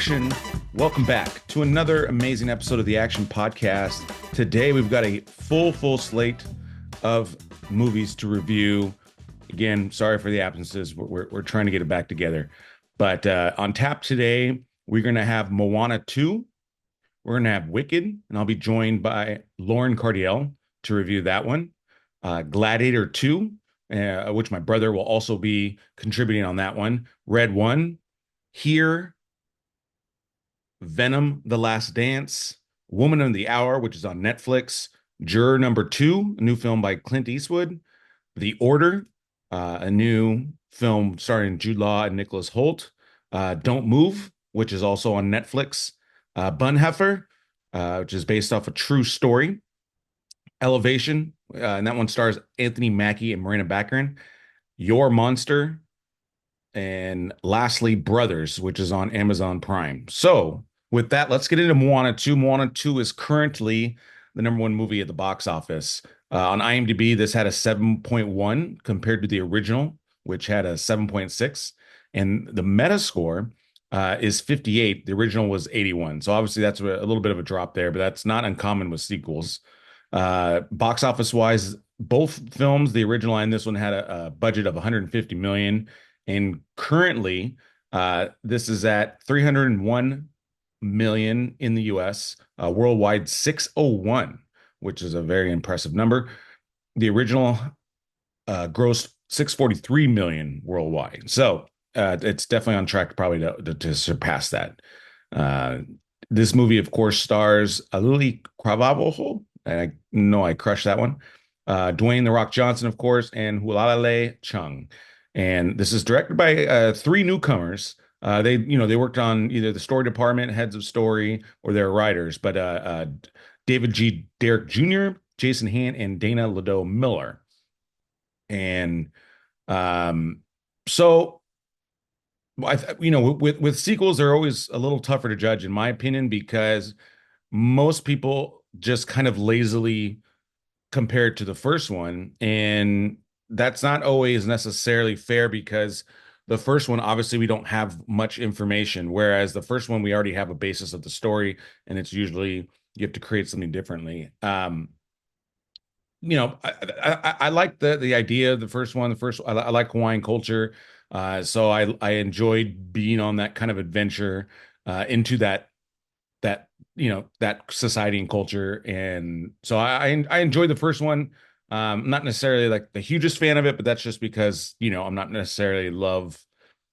Action. Welcome back to another amazing episode of the Action Podcast. Today we've got a full slate of movies to review. Again, sorry for the absences. We're trying to get it back together. But on tap today, we're going to have Moana 2. We're going to have Wicked, and I'll be joined by Lauren Cardiel to review that one. Gladiator 2, which my brother will also be contributing on that one. Red 1. Here, Venom, The Last Dance, Woman of the Hour, which is on Netflix, Juror Number 2, a new film by Clint Eastwood, The Order, a new film starring Jude Law and Nicholas Hoult, Don't Move, which is also on Netflix, Bunheffer, which is based off a true story, Elevation, and that one stars Anthony Mackie and Marina Baccarin, Your Monster, and lastly, Brothers, which is on Amazon Prime. So with that, let's get into Moana 2. Moana 2 is currently the #1 movie at the box office. On IMDb, this had a 7.1 compared to the original, which had a 7.6. And the Metascore is 58. The original was 81. So obviously that's a little bit of a drop there, but that's not uncommon with sequels. Box office wise, both films, the original and this one, had a budget of 150 million. And currently, this is at 301 million in the US, worldwide 601, which is a very impressive number. The original grossed 643 million worldwide. So it's definitely on track probably to surpass that. This movie, of course, stars Auli'I Cravalho. I know I crushed that one. Dwayne "The Rock" Johnson, of course, and Hualalai Chung. And this is directed by 3 newcomers. They worked on either the story department, heads of story, or they're writers. But Derrick Jr., Jason Han, and Dana Ledoux Miller. And so, with sequels, they're always a little tougher to judge, in my opinion, because most people just kind of lazily compare it to the first one, and that's not always necessarily fair because the first one, obviously, we don't have much information, whereas the first one, we already have a basis of the story, and it's usually you have to create something differently. I like the idea of the first one. I like Hawaiian culture, so I enjoyed being on that kind of adventure into that society and culture, and so I enjoyed the first one. Not necessarily like the hugest fan of it, but that's just because, I'm not necessarily love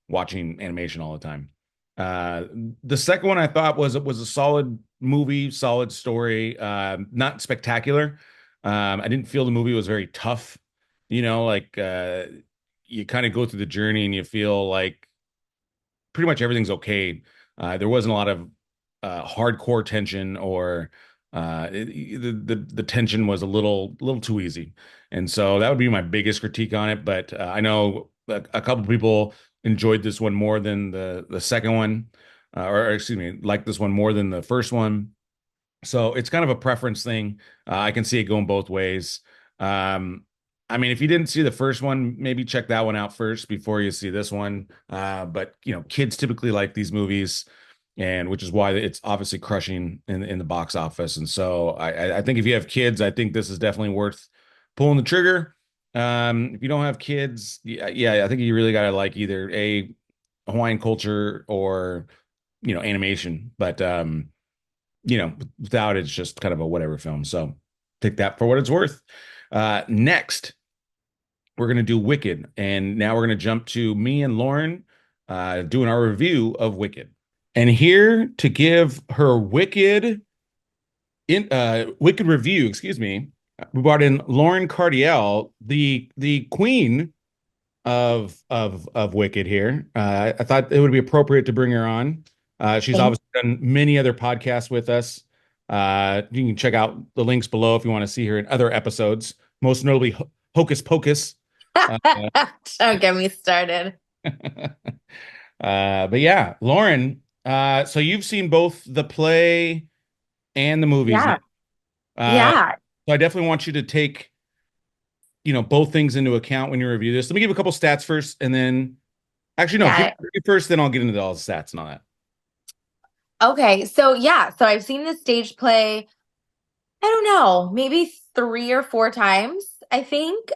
watching animation all the time. The second one I thought was a solid movie, solid story, not spectacular. I didn't feel the movie was very tough. You kind of go through the journey and you feel like pretty much everything's okay. There wasn't a lot of hardcore tension, or the tension was a little too easy, and so that would be my biggest critique on it. But I know a couple people enjoyed this one more than the second one, or excuse me, like this one more than the first one. So it's kind of a preference thing. I can see it going both ways. I mean, if you didn't see the first one, maybe check that one out first before you see this one. But kids typically like these movies, and which is why it's obviously crushing in the box office. And so I think if you have kids, I think this is definitely worth pulling the trigger. If you don't have kids, yeah, I think you really got to like either a Hawaiian culture or animation. But without it's just kind of a whatever film. So take that for what it's worth. Next, we're gonna do Wicked, and now we're gonna jump to me and Lauren doing our review of Wicked. And here to give her Wicked review, excuse me, we brought in Lauren Cardiel, the queen of Wicked here. I thought it would be appropriate to bring her on. She's obviously done many other podcasts with us. You can check out the links below if you want to see her in other episodes, most notably Hocus Pocus. Don't get me started. But yeah, Lauren, so you've seen both the play and the movies now. Yeah. Yeah. So I definitely want you to take, both things into account when you review this. Let me give a couple stats first, and then actually, no, Yeah. give me first, then I'll get into all the stats and all that. Okay, so yeah, so I've seen the stage play, I don't know, maybe 3 or 4 times, I think.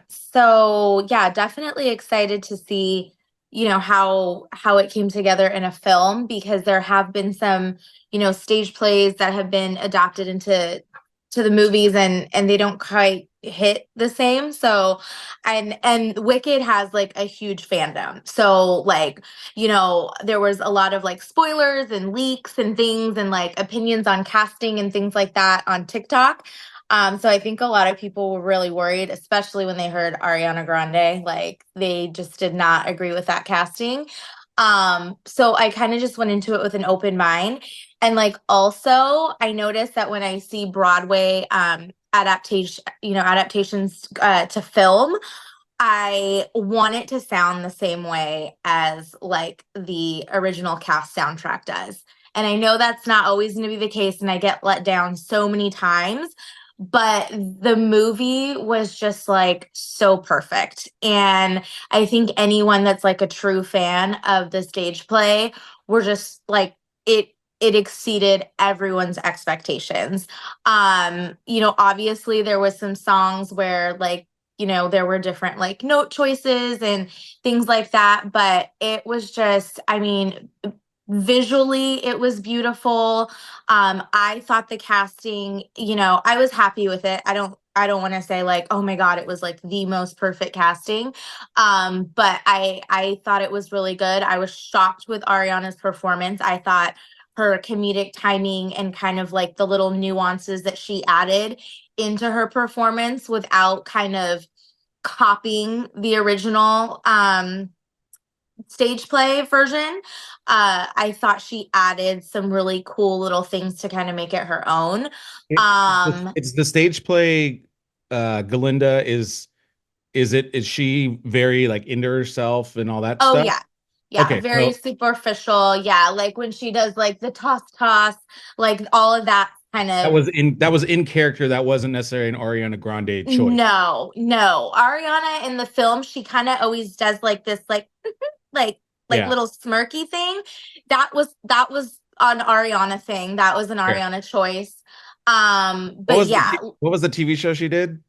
So yeah, definitely excited to see, how it came together in a film because there have been some, stage plays that have been adapted into the movies and they don't quite hit the same. So and Wicked has like a huge fandom. So like, there was a lot of like spoilers and leaks and things and like opinions on casting and things like that on TikTok. So I think a lot of people were really worried, especially when they heard Ariana Grande. Like they just did not agree with that casting. So I kind of just went into it with an open mind. And like also I noticed that when I see Broadway adaptations to film, I want it to sound the same way as like the original cast soundtrack does. And I know that's not always going to be the case, and I get let down so many times, but the movie was just like so perfect. And I think anyone that's like a true fan of the stage play were just like it exceeded everyone's expectations. Obviously there was some songs where like there were different like note choices and things like that, but it was just, I mean, visually it was beautiful. I thought the casting, I was happy with it. I don't want to say like, oh my God, it was like the most perfect casting. But I thought it was really good. I was shocked with Ariana's performance. I thought her comedic timing and kind of like the little nuances that she added into her performance without kind of copying the original stage play version. I thought she added some really cool little things to kind of make it her own. It's the stage play. Galinda is she very like into herself and all that Oh stuff? yeah. Yeah, Okay, very so superficial. Yeah, like when she does like the toss, like all of that kind of. that was in character. That wasn't necessarily an Ariana Grande choice. No, no. Ariana in the film, she kind of always does like this like like Yeah. little smirky thing. That was an Ariana thing. That was an Okay. Ariana choice. But yeah. What was the TV show she did?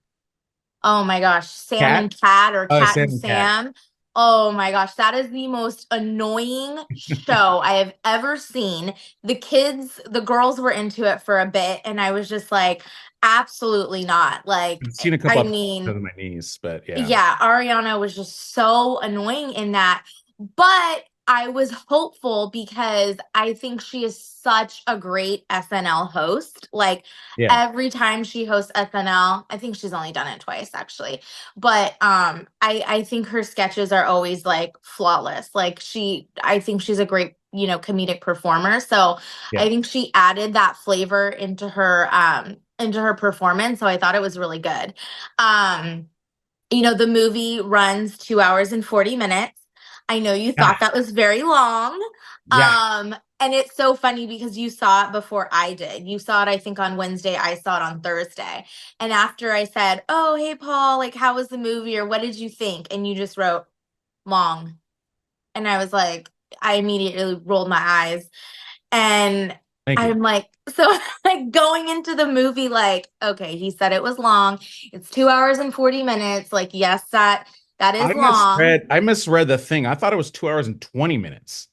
Oh my gosh, Sam Cat? and Cat or Oh, Cat Sam and and Cat. Sam. Oh my gosh, that is the most annoying show I have ever seen. The girls were into it for a bit, and I was just like, absolutely not. Like, I've seen a couple I episodes mean, of my niece, but yeah. yeah, Ariana was just so annoying in that. But I was hopeful because I think she is such a great SNL host. Like Yeah. every time she hosts SNL, I think she's only done it twice actually. But I think her sketches are always like flawless. Like I think she's a great, comedic performer. So Yeah. I think she added that flavor into her performance. So I thought it was really good. Um the movie runs 2 hours and 40 minutes. I know you Yeah. thought that was very long. Yeah. And it's so funny because you saw it before I did. You saw it, I think, on Wednesday. I saw it on Thursday. And after I said, oh, hey, Paul, like, how was the movie or what did you think? And you just wrote long. And I was like, I immediately rolled my eyes. And Thank you. I'm like, so like going into the movie, like, okay, he said it was long. It's 2 hours and 40 minutes. Like, yes, that is long. I misread the thing. I thought it was 2 hours and 20 minutes,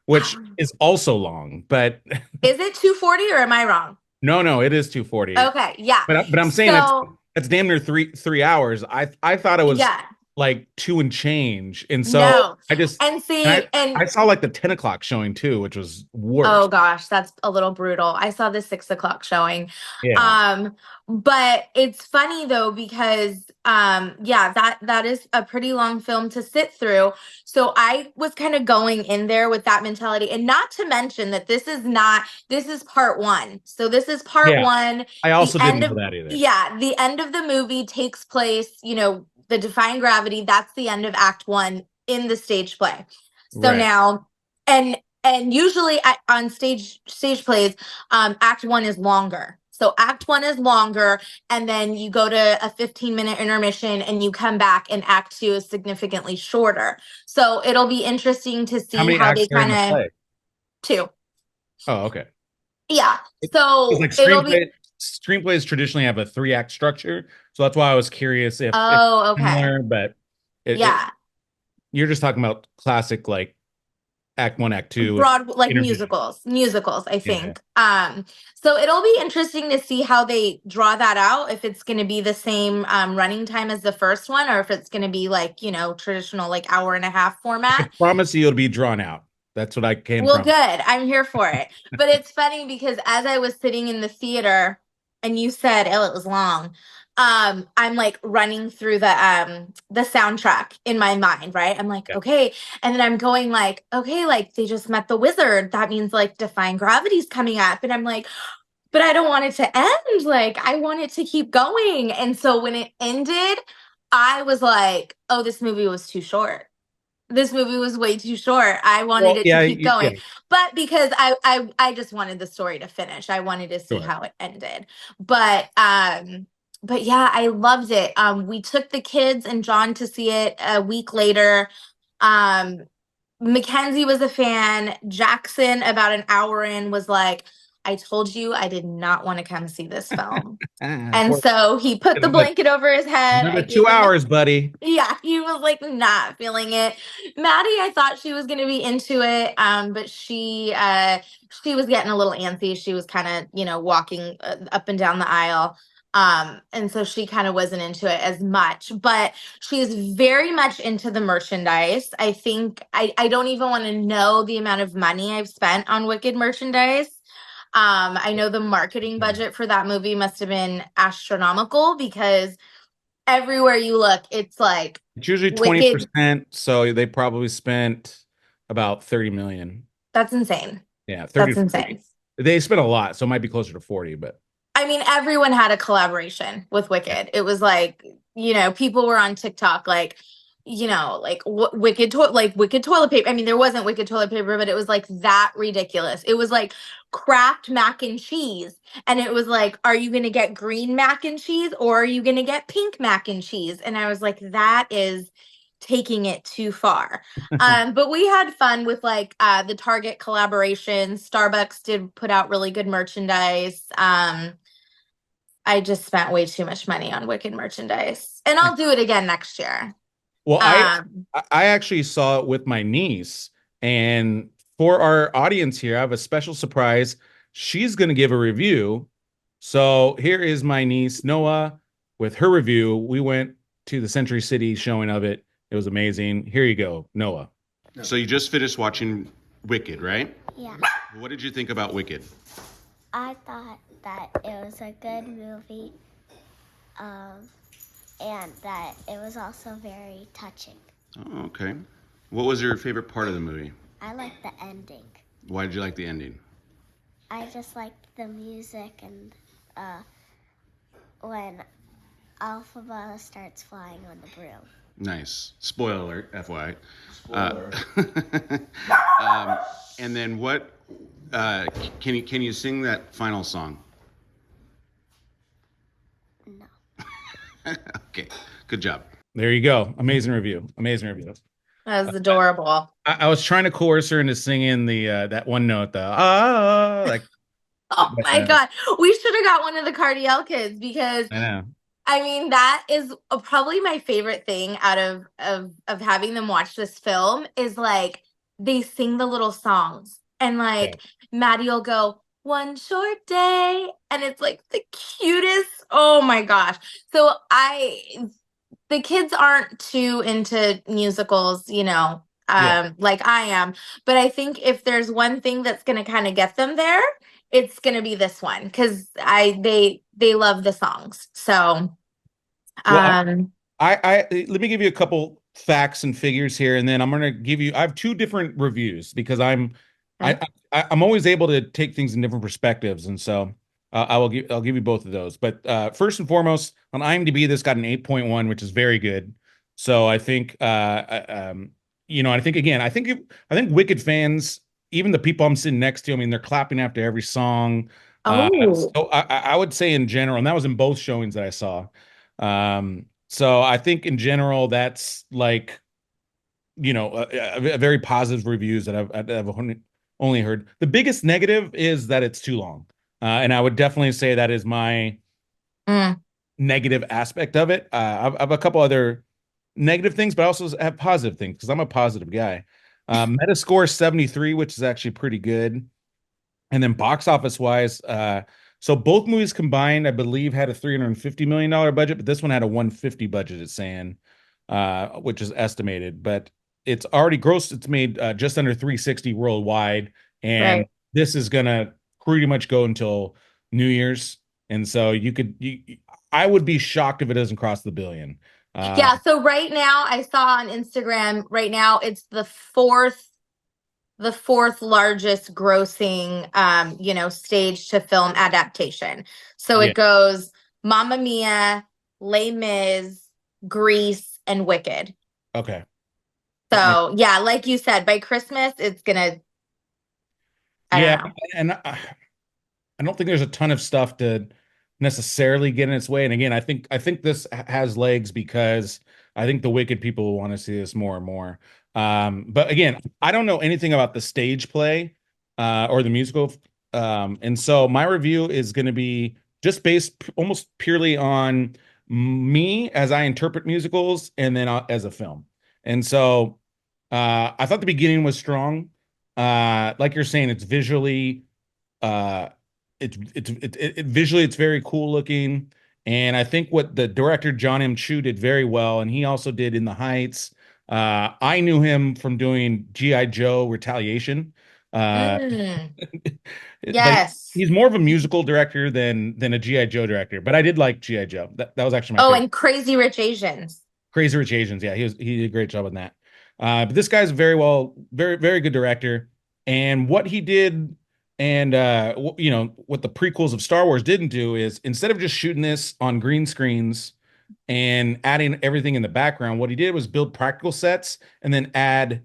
which is also long, but Is it 240 or am I wrong? no, it is 240. Okay, yeah. But I'm saying So it's damn near three hours. I thought it was yeah, like two and change. And so no. And and see, and I saw like the 10 o'clock showing too, which was worse. oh gosh, that's a little brutal. I saw the 6 o'clock showing. Yeah. Um, but it's funny though, because yeah, that is a pretty long film to sit through. So I was kind of going in there with that mentality. And not to mention that this is part one. So this is part Yeah. one. I The also didn't end know of that either. yeah, the end of the movie takes place, the Defying Gravity, that's the end of Act One in the stage play. So Right. now and usually on stage plays, act one is longer. So act one is longer, and then you go to a 15-minute intermission and you come back, and act two is significantly shorter. So it'll be interesting to How see many how acts they are in kind the of play? two. Oh, okay. Yeah. It's So like it'll be, screenplays traditionally have a 3 act structure, so that's why I was curious if it's oh, okay. similar, but it Yeah. you're just talking about classic like act one, act two, and Broad like intermission. musicals, I Yeah. think. So it'll be interesting to see how they draw that out, if it's going to be the same running time as the first one, or if it's going to be like, traditional like hour and a half I format. promise you it'll be drawn out. That's what I can Well, promise. good. I'm here for it. But it's funny because as I was sitting in the theater and you said, "Oh, it was long." I'm like running through the soundtrack in my mind, right? I'm like, Yeah. "Okay." And then I'm going like, "Okay, like they just met the wizard. That means like Defying Gravity's coming up." And I'm like, "But I don't want it to end. Like I want it to keep going." And so when it ended, I was like, "Oh, this movie was too short. This movie was way too short. I wanted Well, it to yeah, keep yeah, going." But because I just wanted the story to finish. I wanted to see sure. how it ended. But yeah, I loved it. We took the kids and John to see it a week later. Um Mackenzie was a fan. Jackson, about an hour in, was like, "I told you I did not want to come see this film." And Poor so he put the another, blanket over his head. I another gave two him hours, buddy. yeah, he was like not feeling it. Maddie, I thought she was gonna be into it, but she was getting a little antsy. She was kind of, walking up and down the aisle. And so she kind of wasn't into it as much, but she's very much into the merchandise. I think I don't even want to know the amount of money I've spent on Wicked merchandise. I know the marketing budget for that movie must have been astronomical because everywhere you look, it's like It's usually Wicked. 20%, so they probably spent about 30 million. That's insane. Yeah, 30 That's to 40. insane. They spent a lot, so it might be closer to 40, but I mean, everyone had a collaboration with yeah. Wicked. It was like, people were on TikTok, like, like Wicked toilet paper. I mean, there wasn't Wicked toilet paper, but it was like that ridiculous. It was like Kraft mac and cheese. And it was like, are you going to get green mac and cheese or are you going to get pink mac and cheese? And I was like, that is taking it too far. But we had fun with like the Target collaborations. Starbucks did put out really good merchandise. I just spent way too much money on Wicked merchandise, and I'll do it again next year. Well, Um, I actually saw it with my niece, and for our audience here, I have a special surprise. She's going to give a review. So here is my niece Noah with her review. We went to the Century City showing of it. It was amazing. Here you go, Noah. So you just finished watching Wicked, right? Yeah. What did you think about Wicked? I thought that it was a good movie, um, and that it was also very touching. Oh, okay. What was your favorite part of the movie? I liked the ending. Why did you like the ending? I just liked the music and when Alphaba starts flying on the broom. Nice. Spoiler alert, FYI. Spoiler. And then what? Can you sing that final song? No. Okay, good job. There you go. Amazing review. Amazing review. that was adorable. I was trying to coerce her into singing the that one note, the like. Oh my God. We should have got one of the Cardiel kids because I know. I mean that is probably my favorite thing out of having them watch this film is like they sing the little songs and Yeah. like Maddie will go one short day and it's like the cutest. Oh my gosh. So the kids aren't too into musicals, Yeah. like I am. But I think if there's one thing that's going to kind of get them there, it's going to be this one because they love the songs. So, Well, um, I let me give you a couple facts and figures here, and then I'm gonna give you. I have two different reviews because okay. I'm always able to take things in different perspectives, and so I'll give you both of those. But first and foremost, on IMDb, this got an 8.1, which is very good. So I think I think again, I think Wicked fans, even the people I'm sitting next to, I mean, they're clapping after every song. Oh, So I would say in general, and that was in both showings that I saw. So I think in general, that's like, a very positive reviews that I've only only heard. The biggest negative is that it's too long. And I would definitely say that is my Mm. negative aspect of it. I've a couple other negative things, but I also have positive things because I'm a positive guy. Metascore 73, which is actually pretty good. And then box office wise, so both movies combined, I believe, had a $350 million budget, but this one had a 150 budget, it's saying, which is estimated. But it's already grossed, it's made just under 360 worldwide, and Right. this is gonna pretty much go until New Year's. And so I would be shocked if it doesn't cross the billion. Uh, Yeah, so right now I saw on Instagram, right now it's the fourth largest grossing stage to film adaptation. So yeah, it goes Mamma Mia, Les Mis, Grease, and Wicked. okay. That makes So yeah, like you said, by Christmas it's gonna, I don't Yeah, know. and I don't think there's a ton of stuff to necessarily get in its way. And again, I think this has legs because I think the Wicked people will want to see this more and more. But again, I don't know anything about the stage play or the musical. And so my review is going to be just based almost purely on me as I interpret musicals and then as a film. And so I thought the beginning was strong. Like you're saying, it's visually uh visually it's very cool looking, and I think what the director Jon M did very well, and he also did In the Heights. I knew him from doing GI Joe Retaliation, uh Mm, but yes. he's more of a musical director than a GI Joe director, but I did like GI Joe. That was actually my Oh, favorite. and Crazy Rich Asians. Crazy Rich Asians. Yeah, he did a great job on that. But this guy's very well, very good director. And what he did, and what the prequels of Star Wars didn't do is instead of just shooting this on green screens and adding everything in the background, what he did was build practical sets and then add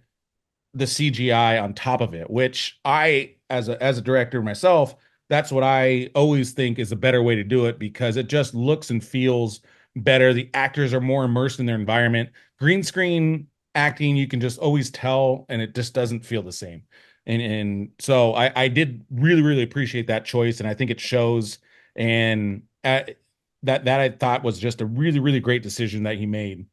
the CGI on top of it, which as a director myself, that's what I always think is a better way to do it because it just looks and feels better. The actors are more immersed in their environment. Green screen acting, you can just always tell, and it just doesn't feel the same. And so I did really appreciate that choice, and I think it shows. And that I thought was just a really great decision that he made,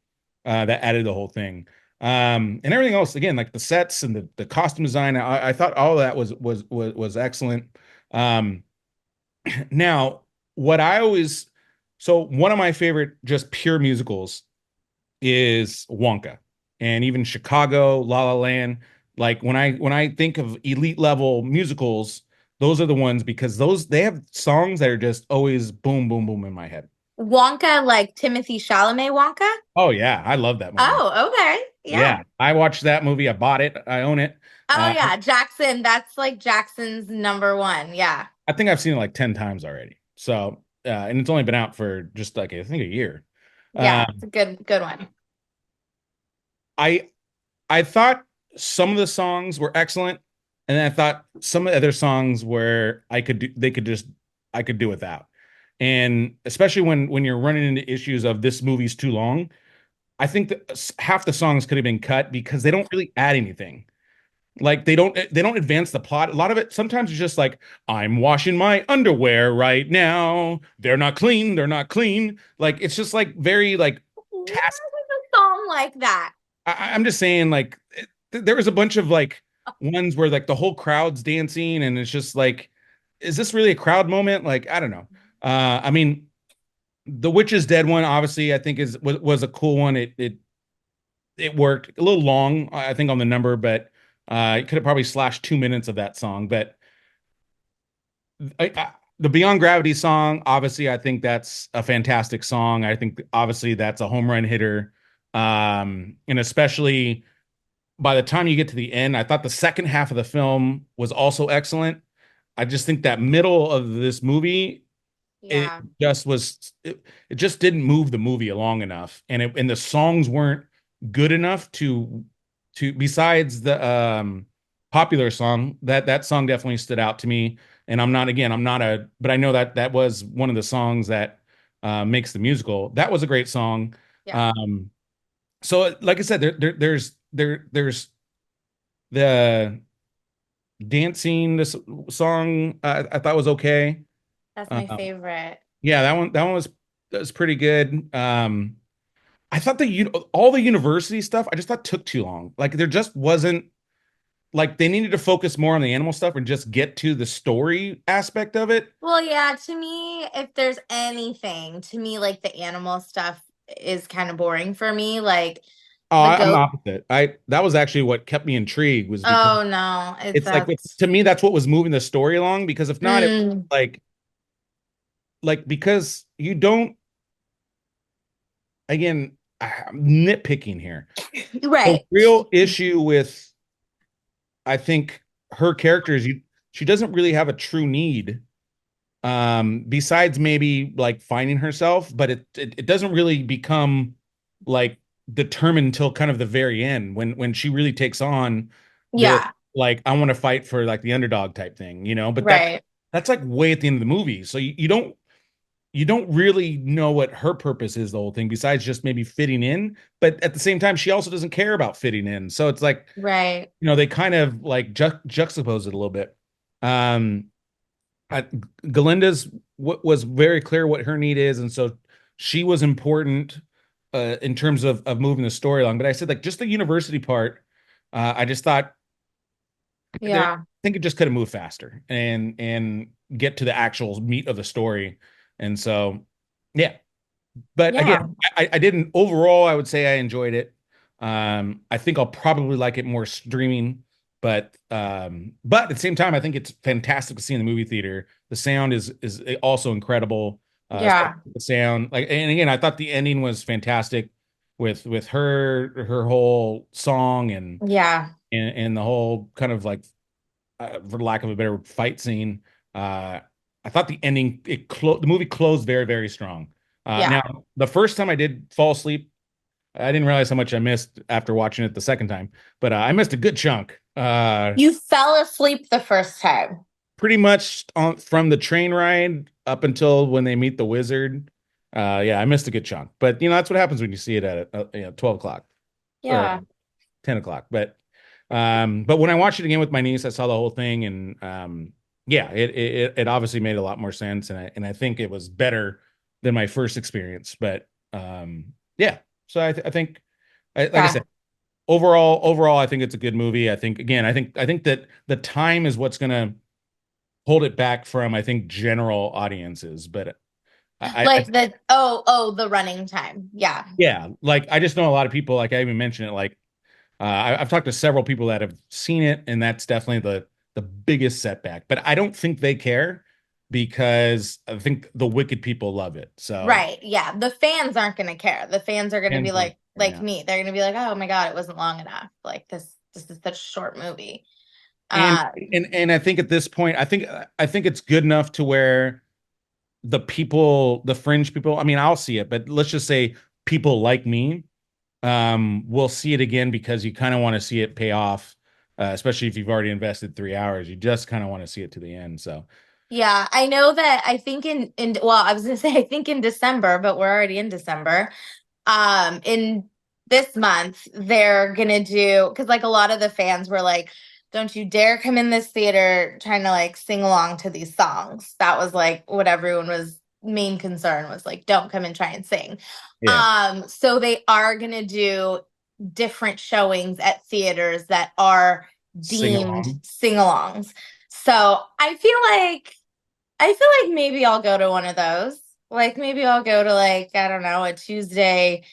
that added the whole thing. And everything else, again, like the sets and the costume design, I thought all of that was excellent. Um, now, what I always so one of my favorite just pure musicals is Wonka, and even Chicago, La La Land. Like when I think of elite level musicals, those are the ones because those they have songs that are just always boom boom boom in my head. Wonka, like Timothy Chalamet Wonka? Oh yeah, I love that movie. Oh, okay. Yeah. Yeah, I watched that movie. I bought it. I own it. Oh, Uh, yeah. Jackson. That's like Jackson's number one. Yeah. I think I've seen it like 10 times already. So, and it's only been out for just like I think a year. Yeah. Um, It's a good one. I I thought some of the songs were excellent, and then I thought some of the other songs where I could do without. And especially when you're running into issues of this movie's too long, I think that half the songs could have been cut because they don't really add anything. Like they don't advance the plot. A lot of it sometimes it's just like I'm washing my underwear right now. They're not clean. They're not clean. Like it's just like very like Where task. was a song like that? I'm just saying like there was a bunch of like ones where like the whole crowd's dancing and it's just like, is this really a crowd moment? Like I don't know. I mean, the Witch is Dead one obviously I think was a cool one. It worked a little long I think on the number, but it could have probably slashed 2 minutes of that song. But the Beyond Gravity song, obviously, I think that's a fantastic song. I think obviously that's a home run hitter. And especially by the time you get to the end, I thought the second half of the film was also excellent. I just think that middle of this movie, it Yeah. it just didn't move the movie along enough, and the songs weren't good enough to besides the popular song that song definitely stood out to me. And I'm not a but I know that was one of the songs that makes the musical. That was a great song. Yeah. So like I said, there's the dancing, this song I thought was okay. That's Uh, my favorite. yeah, that one was pretty good. I thought all the university stuff I just thought took too long. Like there just wasn't like they needed to focus more on the animal stuff and just get to the story aspect of it. Well, yeah, to me, if there's anything, to me, like the animal stuff is kind of boring for me. Like Oh, the I'm the goat. opposite. I That was actually what kept me intrigued was because Oh no, it's it's like that's to me that's what was moving the story along because if not it mm, like because you don't again I'm nitpicking here. The right. real issue with I think her character is she doesn't really have a true need besides maybe like finding herself, but it doesn't really become like determined until kind of the very end when she really takes on this Yeah, like I want to fight for like the underdog type thing, but right. that's like way at the end of the movie. So you don't really know what her purpose is the whole thing besides just maybe fitting in, but at the same time she also doesn't care about fitting in. So it's like, Right. they kind of like juxtapose it a little bit. Um I, Galinda's was very clear what her need is, and so she was important in terms of moving the story along. But I said like just the university part, I just thought I Yeah. think it just could have moved faster and get to the actual meat of the story. And so, yeah. But again, Yeah. I didn't overall. I would say I enjoyed it. I think I'll probably like it more streaming, but at the same time, I think it's fantastic to see in the movie theater. The sound is also incredible. Yeah. Especially the sound, like, and again, I thought the ending was fantastic with her whole song Yeah. and the whole kind of like, for lack of a better fight scene. Uh, I thought the ending the movie closed very very strong. Yeah. Now the first time I did fall asleep, I didn't realize how much I missed after watching it the second time, but I missed a good chunk. You fell asleep the first time. Pretty much from the train ride up until when they meet the wizard. Yeah, I missed a good chunk, but that's what happens when you see it at 12 o'clock or Yeah. 10 o'clock. But when I watched it again with my niece, I saw the whole thing, and yeah, it obviously made a lot more sense, and I think it was better than my first experience. But yeah, so I think, like I Yeah. said, overall, I think it's a good movie. I think again, I think that the time is what's gonna hold it back from I think general audiences. But Like the running time. Yeah. yeah, like I just know a lot of people. Like I even mentioned it, like I've talked to several people that have seen it, and that's definitely the biggest setback. But I don't think they care because I think the wicked people love it. So Right. Yeah. The fans aren't going to care. The fans are going to be and like yeah, me. They're going to be like, "Oh my God, it wasn't long enough. Like this is such a short movie." and Uh and I think at this point, I think it's good enough to where the people, the fringe people. I mean, I'll see it, but let's just say people like me will see it again because you kind of want to see it pay off, especially if you've already invested 3 hours. You just kind of want to see it to the end. So yeah, I know that I think in well, I was going to say I think in December, but we're already in December. In this month they're gonna do because like a lot of the fans were like, don't you dare come in this theater trying to like sing along to these songs. That was like what everyone was main concern was like, don't come and try and sing. yeah, So they are gonna do different showings at theaters that are sing deemed along. sing-alongs. So I feel like maybe I'll go to one of those. Like maybe I'll go to like, I don't know, a Tuesday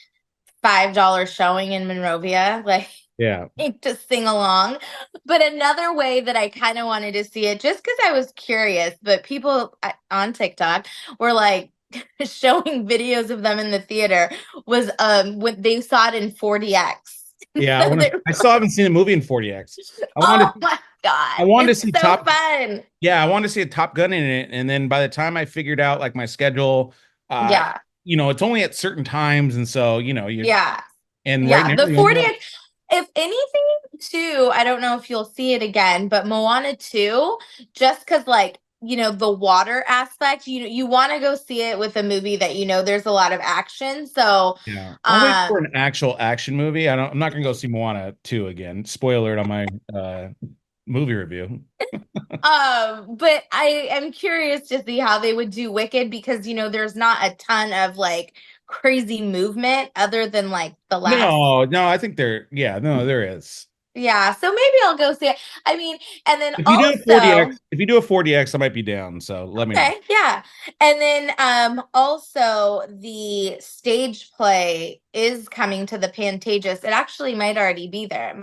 $5 showing in Monrovia, like Yeah, to sing along. But another way that I kind of wanted to see it, just because I was curious, but people on TikTok were like showing videos of them in the theater was when they saw it in 40X. yeah. So they were I still like, haven't seen a movie in 40X. I wanted oh my I God, wanted to it's see so Top. fun. Yeah, I wanted to see a Top Gun in it, and then by the time I figured out like my schedule, uh, Yeah. it's only at certain times, and so you Yeah. and right Yeah. now The you only 40, have. if anything, too, I don't know if you'll see it again, but Moana 2, just because, like, the water aspect, you want to go see it with a movie that there's a lot of action. So, Yeah, I'm waiting for um, an actual action movie. I'm not gonna go see Moana 2 again. Spoiler alert on my movie review. But I am curious to see how they would do Wicked because there's not a ton of like crazy movement other than like the last. No, no, I think no, there is. Yeah, so maybe I'll go see it. I mean, and then If you do a also, 40X, if you do a 40X, I might be down. So let me know. okay, yeah. And then also the stage play is coming to the Pantages. It actually might already be there. It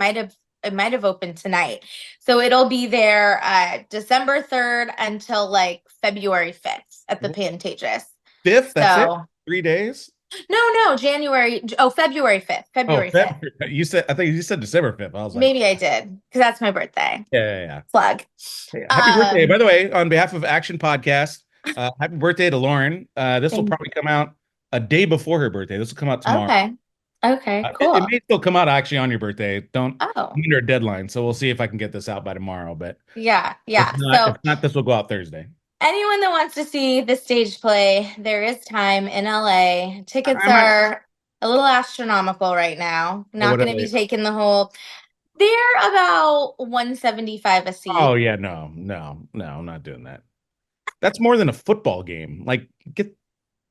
might have opened tonight. So it'll be there December 3rd until like February 5th at the Pantages. Fifth, that's it? So 3 days? no, February 5th. Oh, February 5th. February. I think you said December 5th. I was like, Maybe I did because that's my birthday. yeah. Plug. Hey, happy birthday. By Um, the way, on behalf of Action Podcast, happy birthday to Lauren. This will thank probably come out a day before her birthday. This will come out tomorrow. Okay. Okay, It cool. may still come out actually on your birthday. Don't Oh, I'm under a deadline, so we'll see if I can get this out by tomorrow. But yeah, if yeah. not, So if not, this will go out Thursday. anyone that wants to see the stage play, there is time in LA. Tickets I might. are a little astronomical right now. Oh, Not what are going to be they? taking the whole. They're about 175 a Oh seat. yeah, no, I'm not doing that. That's more than a football game. Like, get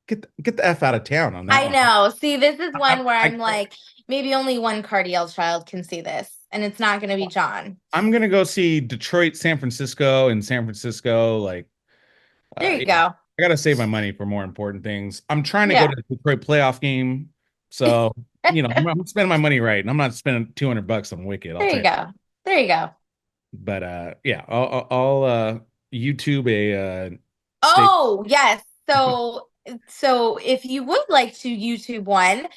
the F out of town on that I one. know. See, this is one where I I'm like, maybe only one Cardiel child can see this, and it's not going to be John. I'm gonna go see Detroit, San Francisco, and San Francisco. Like, There you yeah, go. I gotta save my money for more important things. I'm trying to go Yeah. to the Detroit playoff game, so I'm spending my money right, and I'm not spending $200 on Wicked. I'll There tell you you. go. There you go. But yeah, I'll YouTube a state. Oh, yes. So if you would like to YouTube one,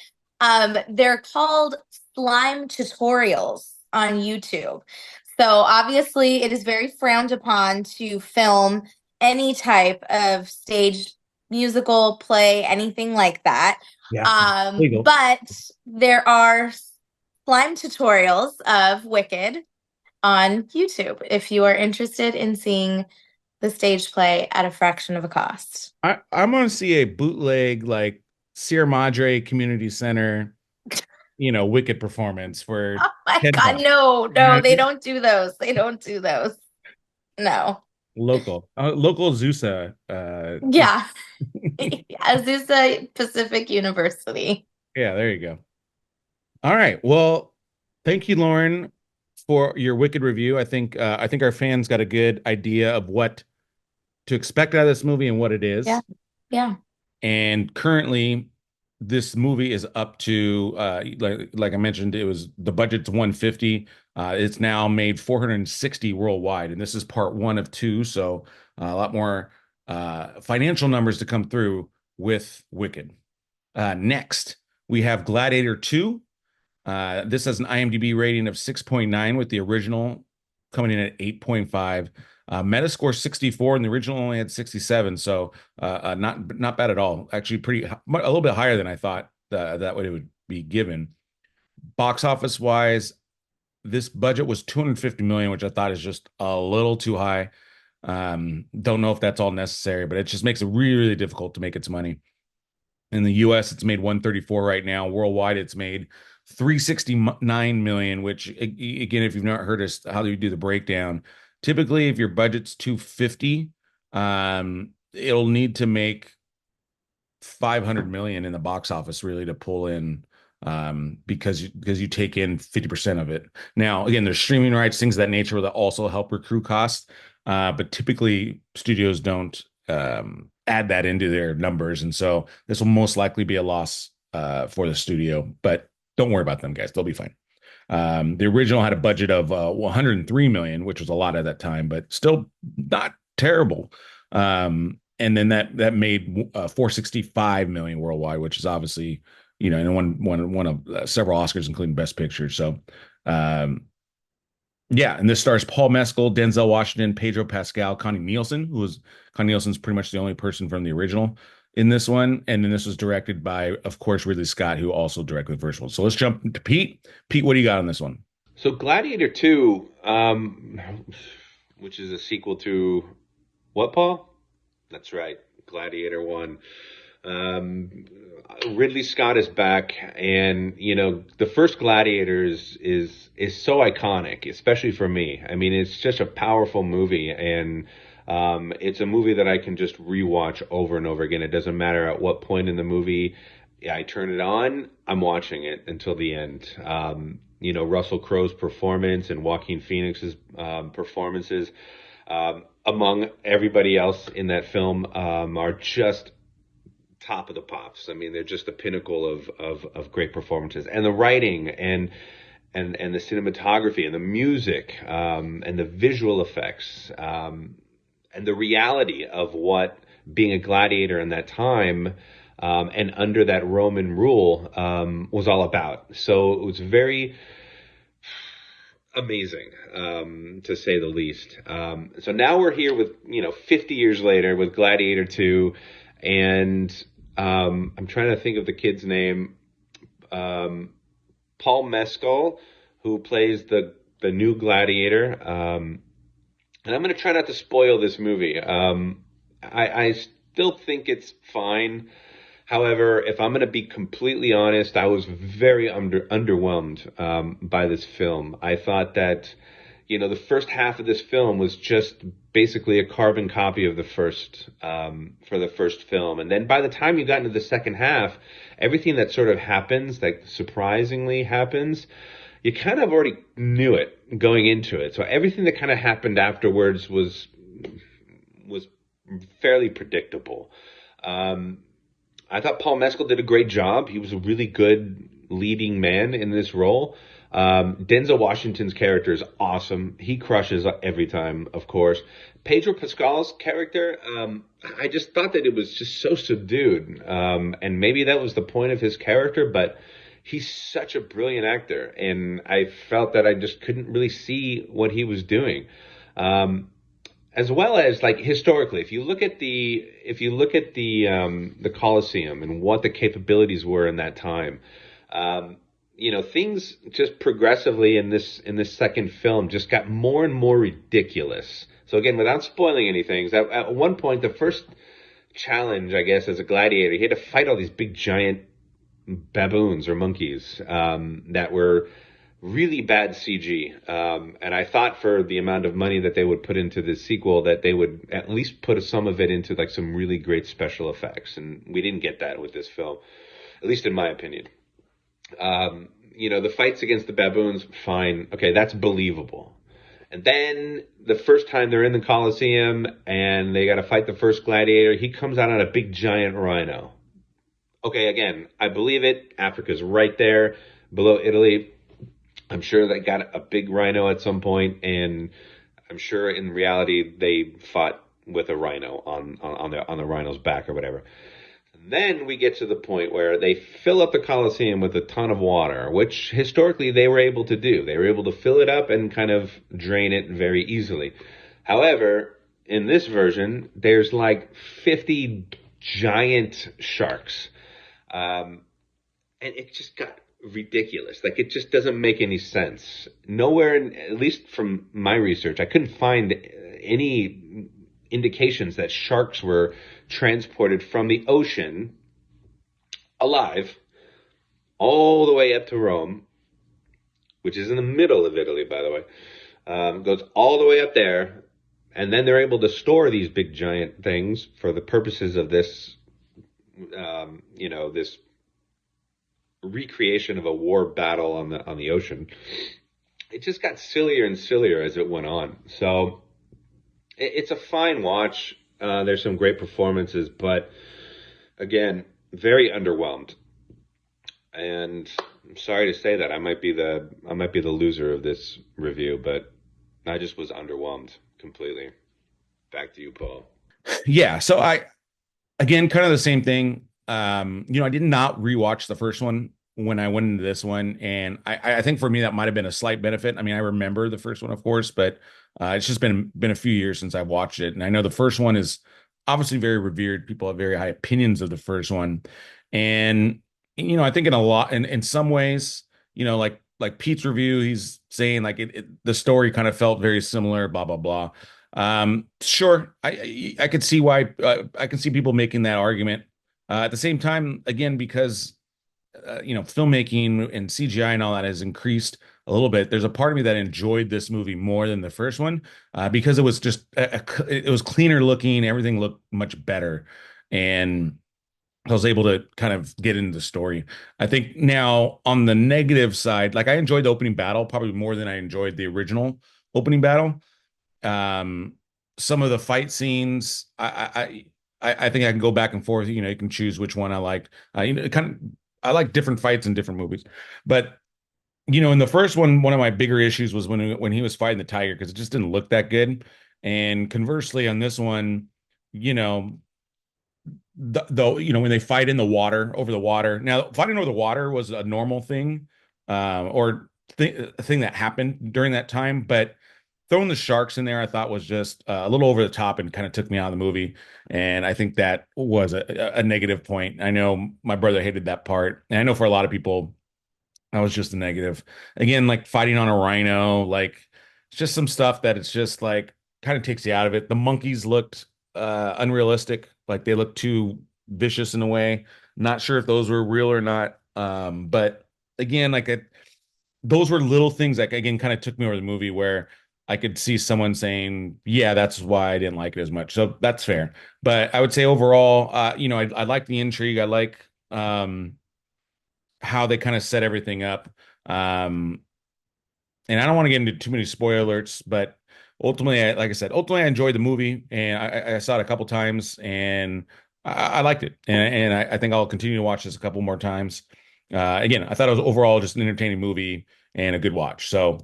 they're called slime tutorials on YouTube. So obviously it is very frowned upon to film any type of stage musical play, anything like that. Yeah, legal. But there are slime tutorials of Wicked on YouTube if you are interested in seeing the stage play at a fraction of a cost. I'm gonna see a bootleg like Sierra Madre Community Center, Wicked performance for Oh my God, $10. no, You know no, what I they mean? don't do those. They don't do those. No. Local Zusa. Yeah. Azusa Pacific University. Yeah, there you go. All right. Well, thank you, Lauren, for your Wicked review. I think our fans got a good idea of what to expect out of this movie and what it Yeah. is. Yeah. And currently, this movie is up to like I mentioned, it was the budget's 150. It's now made 460 worldwide, and this is part one of two. So a lot more financial numbers to come through with Wicked. Next, we have Gladiator 2. This has an IMDb rating of 6.9 with the original coming in at 8.5. Metascore 64 and the original only had 67, so not bad at all. Actually, a little bit higher than I thought that it would be given. Box office wise, this budget was 250 million, which I thought is just a little too high. Don't know if that's all necessary, but it just makes it really, really difficult to make its money. In the US, it's made 134 right now. Worldwide, it's made 369 million, which again, if you've not heard us how do you do the breakdown, typically if your budget's 250, it'll need to make 500 million in the box office really to pull in because you take in 50% of it. Now, again, there's streaming rights, things of that nature that also help recruit costs. But typically studios don't add that into their numbers. And so this will most likely be a loss for the studio, but don't worry about them, guys. They'll be fine. The original had a budget of 103 million, which was a lot at that time, but still not terrible. And then that made 465 million worldwide, which is obviously, and one of several Oscars, including Best Picture. So, yeah, and this stars Paul Mescal, Denzel Washington, Pedro Pascal, Connie Nielsen's pretty much the only person from the original in this one. And then this was directed by, of course, Ridley Scott, who also directed the first one. So let's jump to Pete. Pete, what do you got on this one? So Gladiator 2, which is a sequel to what, Paul? That's right, Gladiator 1. Um, Ridley Scott is back, and the first Gladiator is so iconic, especially for me. I mean, it's just a powerful movie, and it's a movie that I can just rewatch over and over again. It doesn't matter at what point in the movie I turn it on, I'm watching it until the end. Russell Crowe's performance and Joaquin Phoenix's performances, among everybody else in that film, are just top of the pops. I mean, they're just the pinnacle of great performances, and the writing and the cinematography and the music, and the visual effects, and the reality of what being a gladiator in that time, and under that Roman rule, was all about. So it was very amazing, to say the least. So now we're here with 50 years later with Gladiator 2, and I'm trying to think of the kid's name. Paul Mescal, who plays the new Gladiator. And I'm going to try not to spoil this movie. I still think it's fine. However, if I'm going to be completely honest, I was very underwhelmed by this film. I thought that, the first half of this film was just basically a carbon copy of the first, for the first film. And then by the time you got into the second half, everything that sort of happens, like surprisingly happens, you kind of already knew it going into it. So everything that kind of happened afterwards was fairly predictable. I thought Paul Mescal did a great job. He was a really good leading man in this role. Denzel Washington's character is awesome. He crushes every time, of course. Pedro Pascal's character, I just thought that it was just so subdued. And maybe that was the point of his character, but he's such a brilliant actor, and I felt that I just couldn't really see what he was doing. As well as, like, historically, if you look at the Colosseum and what the capabilities were in that time, things just progressively in this second film just got more and more ridiculous. So again, without spoiling anything, at one point, the first challenge, I guess, as a gladiator, he had to fight all these big giant baboons or monkeys, that were really bad CG. And I thought for the amount of money that they would put into the sequel, that they would at least put some of it into like some really great special effects. And we didn't get that with this film, at least in my opinion. The fights against the baboons, fine. Okay, that's believable. And then the first time they're in the Colosseum and they got to fight the first gladiator, he comes out on a big giant rhino. Okay, again, I believe it. Africa's right there below Italy. I'm sure they got a big rhino at some point, and I'm sure in reality they fought with a rhino on the rhino's back or whatever. And then we get to the point where they fill up the Colosseum with a ton of water, which historically they were able to do. They were able to fill it up and kind of drain it very easily. However, in this version, there's like 50 giant sharks. And it just got ridiculous. Like, it just doesn't make any sense. Nowhere, at least from my research, I couldn't find any indications that sharks were transported from the ocean alive all the way up to Rome, which is in the middle of Italy, by the way. Goes all the way up there, and then they're able to store these big giant things for the purposes of this, this recreation of a war battle on the ocean. It just got sillier and sillier as it went on. So it's a fine watch. There's some great performances, but again, very underwhelmed. And I'm sorry to say that I might be the loser of this review, but I just was underwhelmed completely. Back to you, Paul. Yeah. So again, kind of the same thing. I did not rewatch the first one when I went into this one, and I think for me that might have been a slight benefit. I mean, I remember the first one, of course, but it's just been a few years since I've watched it, and I know the first one is obviously very revered. People have very high opinions of the first one, and I think in some ways, like Pete's review, he's saying like the story kind of felt very similar, blah blah blah. Sure, I could see why I can see people making that argument. At the same time, again, because filmmaking and CGI and all that has increased a little bit. There's a part of me that enjoyed this movie more than the first one because it was just it was cleaner looking. Everything looked much better, and I was able to kind of get into the story. I think now on the negative side, like I enjoyed the opening battle probably more than I enjoyed the original opening battle. Um, some of the fight scenes, I think I can go back and forth. You can choose which one I liked. Kind of, I like different fights in different movies, but in the first one of my bigger issues was when he was fighting the tiger because it just didn't look that good. And conversely, on this one, you know, though when they fight in the water over the water. Now, fighting over the water was a normal thing, or a thing that happened during that time, but throwing the sharks in there, I thought was just a little over the top and kind of took me out of the movie. And I think that was a negative point. I know my brother hated that part, and I know for a lot of people, that was just a negative. Again, like fighting on a rhino, like it's just some stuff that it's just like kind of takes you out of it. The monkeys looked unrealistic, like they looked too vicious in a way. Not sure if those were real or not. But again, those were little things that again kind of took me over the movie where I could see someone saying, "Yeah, that's why I didn't like it as much." So that's fair. But I would say overall, I like the intrigue. I like how they kind of set everything up. Um, and I don't want to get into too many spoilers, but ultimately, like I said, ultimately I enjoyed the movie and I saw it a couple times and I liked it. And I think I'll continue to watch this a couple more times. Again, I thought it was overall just an entertaining movie and a good watch. So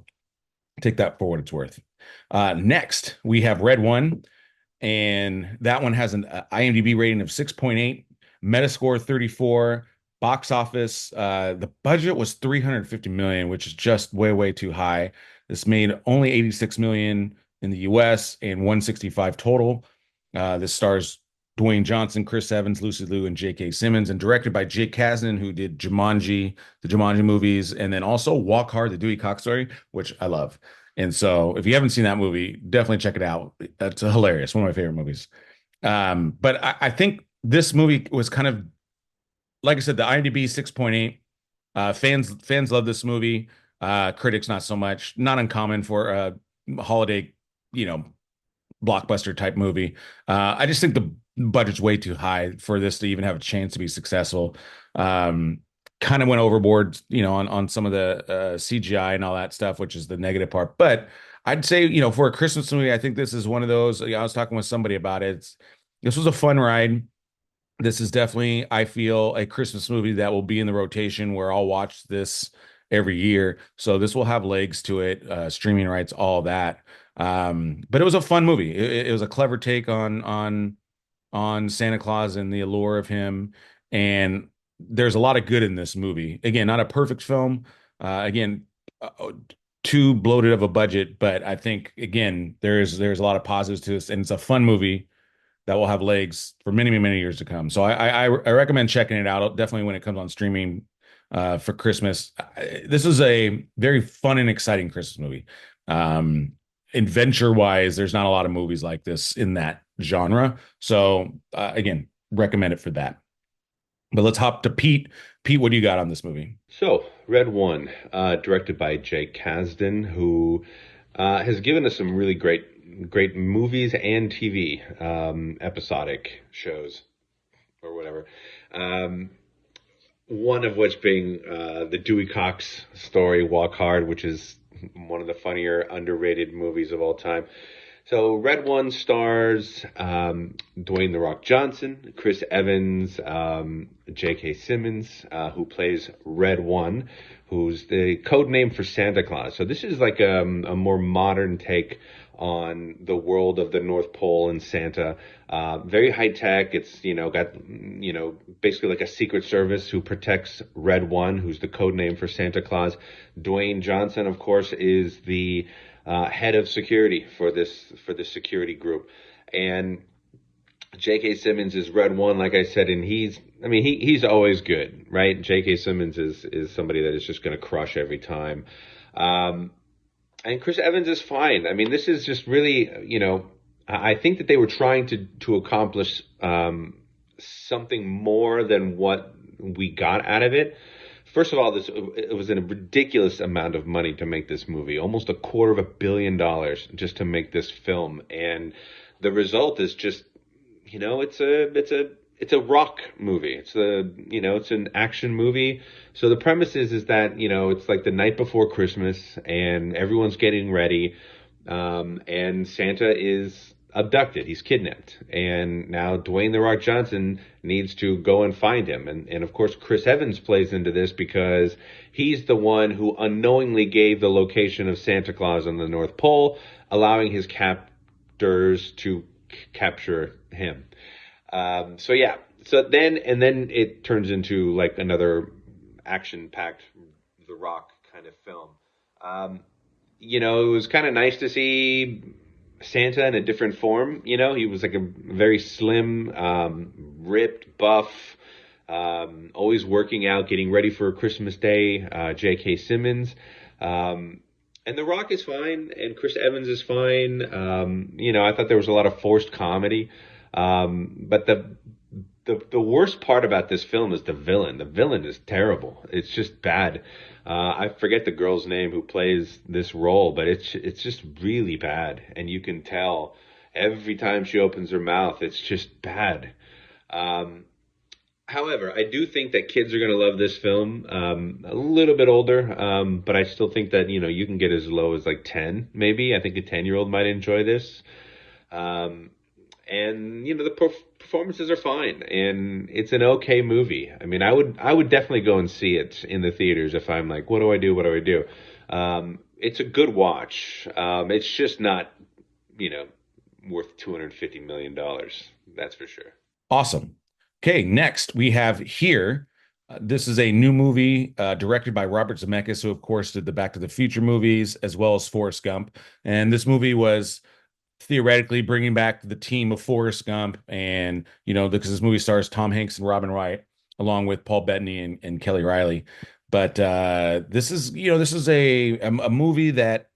take that for what it's worth. Next, we have Red One, and that one has an IMDb rating of 6.8, Metascore 34, box office. The budget was 350 million, which is just way too high. This made only 86 million in the US and 165 total. This stars Dwayne Johnson, Chris Evans, Lucy Liu, and J.K. Simmons, and directed by Jake Kasdan, who did Jumanji, the Jumanji movies, and then also Walk Hard, the Dewey Cox story, which I love. And so, if you haven't seen that movie, definitely check it out. That's hilarious. One of my favorite movies. But I think this movie was kind of, like I said, the IMDb 6.8. Fans love this movie. Critics not so much. Not uncommon for a holiday, you know, blockbuster type movie. I just think the budget's way too high for this to even have a chance to be successful. Kind of went overboard, on some of the CGI and all that stuff, which is the negative part. But I'd say, for a Christmas movie, I think this is one of those. I was talking with somebody about it. This was a fun ride. This is definitely, I feel, a Christmas movie that will be in the rotation where I'll watch this every year. So this will have legs to it, streaming rights, all that. But it was a fun movie. It was a clever take on Santa Claus and the allure of him. And there's a lot of good in this movie. Again, not a perfect film. Again, too bloated of a budget, but I think again there's a lot of positives to this, and it's a fun movie that will have legs for many years to come. So I recommend checking it out. Definitely when it comes on streaming for Christmas. This is a very fun and exciting Christmas movie. Adventure wise, there's not a lot of movies like this in that genre. So again, recommend it for that. But let's hop to Pete. Pete, what do you got on this movie? So, Red One, directed by Jake Kasdan, who has given us some really great movies and TV, episodic shows or whatever. One of which being the Dewey Cox story, Walk Hard, which is one of the funnier, underrated movies of all time. So Red One stars Dwayne "The Rock" Johnson, Chris Evans, J.K. Simmons, who plays Red One, who's the code name for Santa Claus. So this is like a more modern take on the world of the North Pole and Santa. Very high tech. It's, got, basically like a secret service who protects Red One, who's the code name for Santa Claus. Dwayne Johnson, of course, is the head of security for this security group. And J.K. Simmons is Red One, like I said, and he's always good, right? J.K. Simmons is somebody that is just going to crush every time. And Chris Evans is fine. I mean, this is just really, I think that they were trying to accomplish something more than what we got out of it. First of all, it was a ridiculous amount of money to make this movie, almost $250 million just to make this film, and the result is just, it's a rock movie. It's an action movie. So the premise is that it's like the night before Christmas, and everyone's getting ready, and Santa is abducted. He's kidnapped. And now Dwayne "The Rock" Johnson needs to go and find him. And of course, Chris Evans plays into this because he's the one who unknowingly gave the location of Santa Claus on the North Pole, allowing his captors to capture him. So yeah. So then it turns into like another action-packed The Rock kind of film. It was kind of nice to see Santa in a different form. He was like a very slim, ripped, buff, always working out, getting ready for Christmas Day, J.K. Simmons. And The Rock is fine, and Chris Evans is fine. I thought there was a lot of forced comedy. But the worst part about this film is the villain. The villain is terrible. It's just bad. I forget the girl's name who plays this role, but it's just really bad, and you can tell every time she opens her mouth, it's just bad. However, I do think that kids are going to love this film. A little bit older, but I still think that you can get as low as like 10, maybe. I think a 10-year-old might enjoy this. And the performances are fine, and it's an okay movie. I mean, I would definitely go and see it in the theaters if I'm like, what do I do? What do I do? It's a good watch. It's just not, worth $250 million. That's for sure. Awesome. Okay, next we have here. This is a new movie directed by Robert Zemeckis, who of course did the Back to the Future movies as well as Forrest Gump. And this movie was theoretically bringing back the team of Forrest Gump, and because this movie stars Tom Hanks and Robin Wright along with Paul Bettany and Kelly Riley. But this is a movie that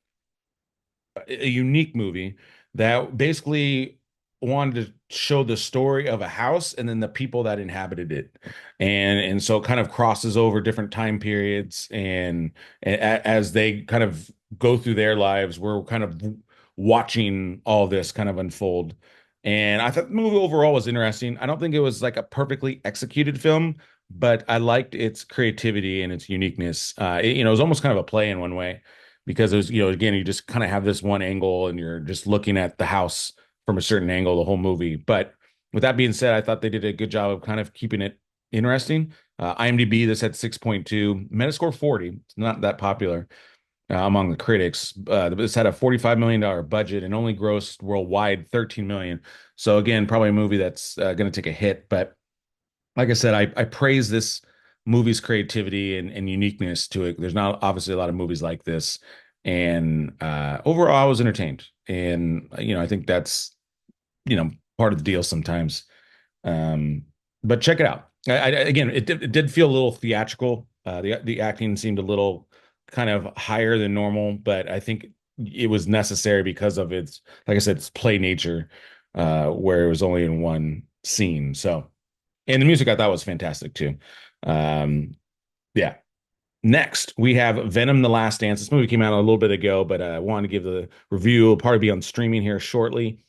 a unique movie that basically wanted to show the story of a house and then the people that inhabited it, and so it kind of crosses over different time periods, and as they kind of go through their lives, we're kind of watching all this kind of unfold. And I thought the movie overall was interesting. I don't think it was like a perfectly executed film, but I liked its creativity and its uniqueness. It was almost kind of a play in one way, because it was, again, you just kind of have this one angle and you're just looking at the house from a certain angle the whole movie. But with that being said, I thought they did a good job of kind of keeping it interesting. IMDb, this had 6.2, Metascore 40. It's not that popular among the critics. This had a $45 million budget and only grossed worldwide $13 million. So again, probably a movie that's going to take a hit. But like I said, I praise this movie's creativity and uniqueness to it. There's not obviously a lot of movies like this. And overall, I was entertained. And, I think that's, part of the deal sometimes. But check it out. Again, it did feel a little theatrical. The acting seemed a little kind of higher than normal, but I think it was necessary because of its, like I said, its play nature, where it was only in one scene. So, and the music I thought was fantastic too. Yeah. Next, we have Venom: The Last Dance. This movie came out a little bit ago, but I wanted to give the review. It'll probably be on streaming here shortly.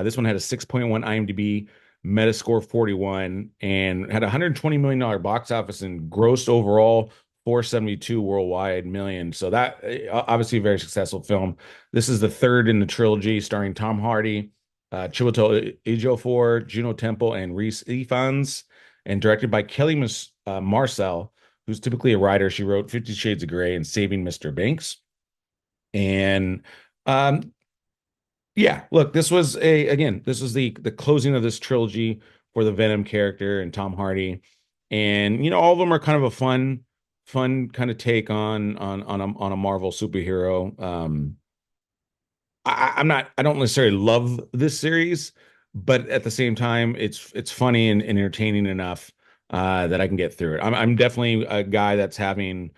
This one had a 6.1 IMDb, Metascore 41, and had a $120 million box office and grossed overall 472 worldwide million. So that obviously a very successful film. This is the third in the trilogy, starring Tom Hardy, Chiwetel Ejiofor, Juno Temple, and Rhys Ifans, and directed by Kelly Marcel, who's typically a writer. She wrote 50 Shades of Grey and Saving Mr. Banks. And yeah, look, this was the closing of this trilogy for the Venom character and Tom Hardy. And all of them are kind of a fun kind of take on a Marvel superhero. I don't necessarily love this series, but at the same time, it's funny and entertaining enough that I can get through it. I'm definitely a guy that's having,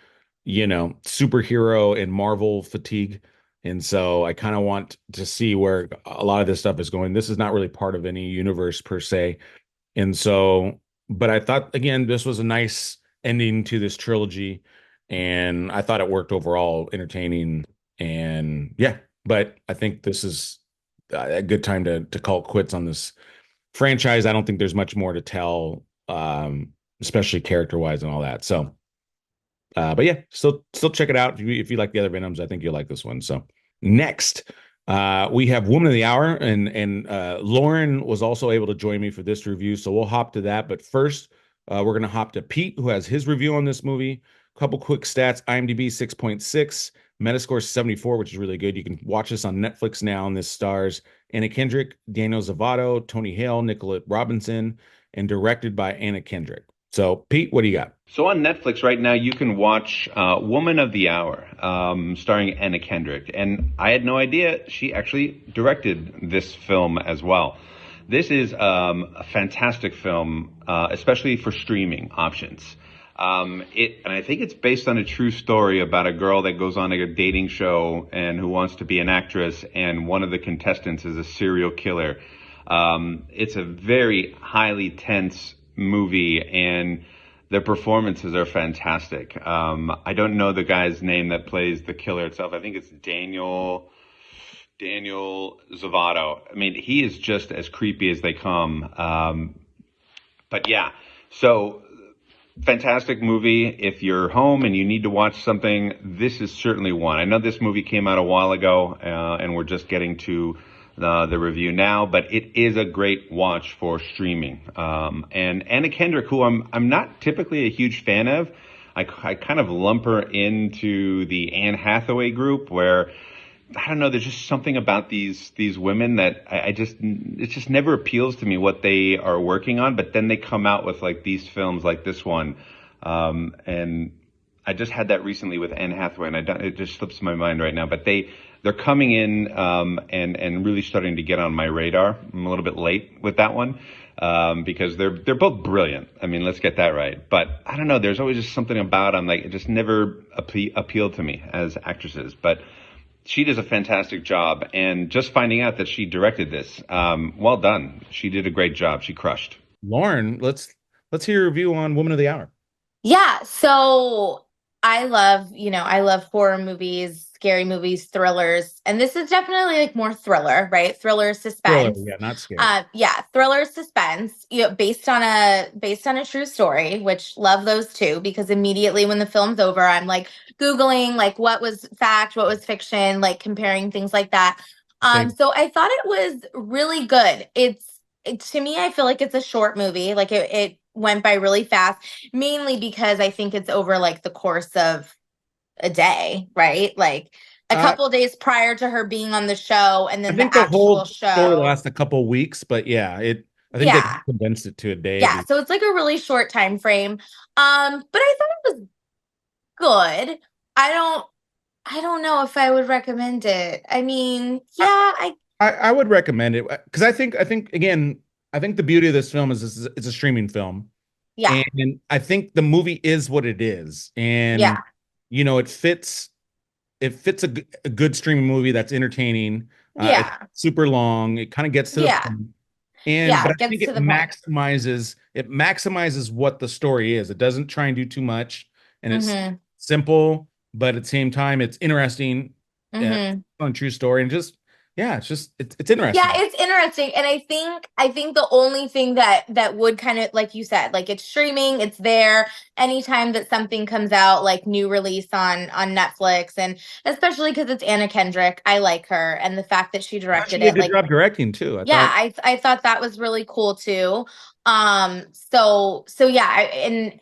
superhero and Marvel fatigue. And so I kind of want to see where a lot of this stuff is going. This is not really part of any universe per se. And so, but I thought again, this was a nice ending to this trilogy, and I thought it worked overall, entertaining, and yeah. But I think this is a good time to call it quits on this franchise. I don't think there's much more to tell, especially character wise and all that. So, but yeah, still check it out if you like the other Venoms. I think you'll like this one. So next, we have Woman of the Hour, and Lauren was also able to join me for this review. So we'll hop to that. But first, we're gonna hop to Pete, who has his review on this movie. Couple quick stats: IMDb 6.6, Metascore 74, which is really good. You can watch this on Netflix now. And this stars Anna Kendrick, Daniel Zavato, Tony Hale, Nicolette Robinson, and directed by Anna Kendrick. So, Pete, what do you got? So on Netflix right now, you can watch Woman of the Hour, starring Anna Kendrick. And I had no idea she actually directed this film as well. This is a fantastic film, especially for streaming options. And I think it's based on a true story about a girl that goes on a dating show and who wants to be an actress, and one of the contestants is a serial killer. It's a very highly tense movie, and the performances are fantastic. I don't know the guy's name that plays the killer itself. I think it's Daniel Zavato. I mean, he is just as creepy as they come. But yeah, so fantastic movie. If you're home and you need to watch something, this is certainly one. I know this movie came out a while ago, and we're just getting to the review now, but it is a great watch for streaming. And Anna Kendrick, who I'm not typically a huge fan of, I kind of lump her into the Anne Hathaway group, where I don't know, there's just something about these women that it just never appeals to me what they are working on. But then they come out with like these films like this one, and I just had that recently with Anne Hathaway, and it just slips my mind right now. But they're coming in and really starting to get on my radar. I'm a little bit late with that one, because they're both brilliant. I mean, let's get that right. But I don't know, there's always just something about them, like it just never appealed to me as actresses. But she does a fantastic job, and just finding out that she directed this, well done. She did a great job. She crushed. Lauren, let's hear your review on Woman of the Hour. Yeah, so I love horror movies, scary movies, thrillers, and this is definitely like more thriller, right? Thriller, Thriller, suspense. yeah, not scary. Yeah, thriller, suspense, based on a true story, which love those too, because immediately when the film's over, I'm like Googling like what was fact, what was fiction, like comparing things like that. Same. So I thought it was really good. To me, I feel like it's a short movie. Like it went by really fast, mainly because I think it's over like the course of a day, right? Like a couple days prior to her being on the show, and I then think the the whole actual story show. lasts a couple weeks, but yeah, I think they Yeah. condensed it to a day. Yeah, so it's like a really short time frame. But I thought it was good. I don't know if I would recommend it. I mean, yeah, I would recommend it because I think again, I think the beauty of this film is it's a streaming film, yeah, and I think the movie is what it is, and yeah, it fits a good streaming movie that's entertaining. It's yeah, super long. It kind of gets to the yeah, point. yeah. But It I think gets to the point. it maximizes what the story is. It doesn't try and do too much, and it's Mm-hmm. simple, but at the same time, it's interesting, Mm-hmm. on true story, and just yeah, it's Yeah, interesting. it's interesting. And I think the only thing that would kind of, like you said, like it's streaming, it's there anytime that something comes out, like new release on Netflix, and especially because it's Anna Kendrick. I like her, and the fact that she She directed did a it, good like, job directing too. I yeah, thought. I thought that was really cool too. So yeah,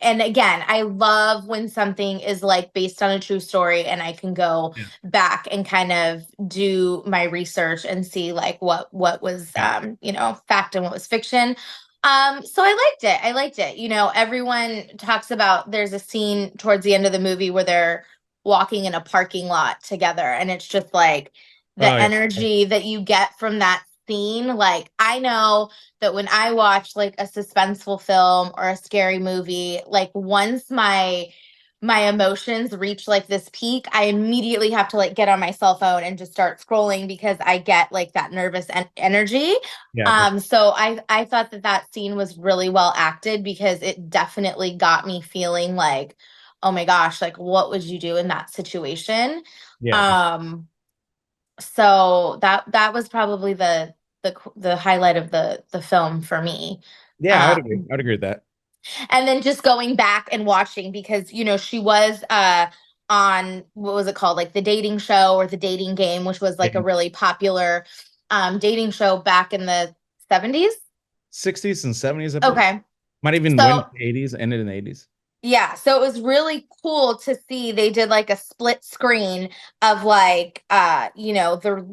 and again, I love when something is like based on a true story, and I can go Yeah. back and kind of do my research and see like what was Yeah. fact and what was fiction. So I liked it. I liked it. Everyone talks about, there's a scene towards the end of the movie where they're walking in a parking lot together, and it's just like Oh the yeah. energy that you get from that scene. Like, I know that when I watch like a suspenseful film or a scary movie, like once my my emotions reach like this peak, I immediately have to like get on my cell phone and just start scrolling because I get like that nervous energy. Yeah, So I thought that that scene was really well acted because it definitely got me feeling like, oh my gosh, like what would you do in that situation? yeah, Um, so that was probably the highlight of the film for me. yeah. I would agree. Um, I would agree with that. and then just going back and watching because she was on what was it called, like the dating show or the dating game, which was like a Yeah. really popular dating show back in the 70s. 60s and 70s, I believe. Okay. Might even win So the 80s, ended in the 80s. yeah, so it was really cool to see they did like a split screen of like the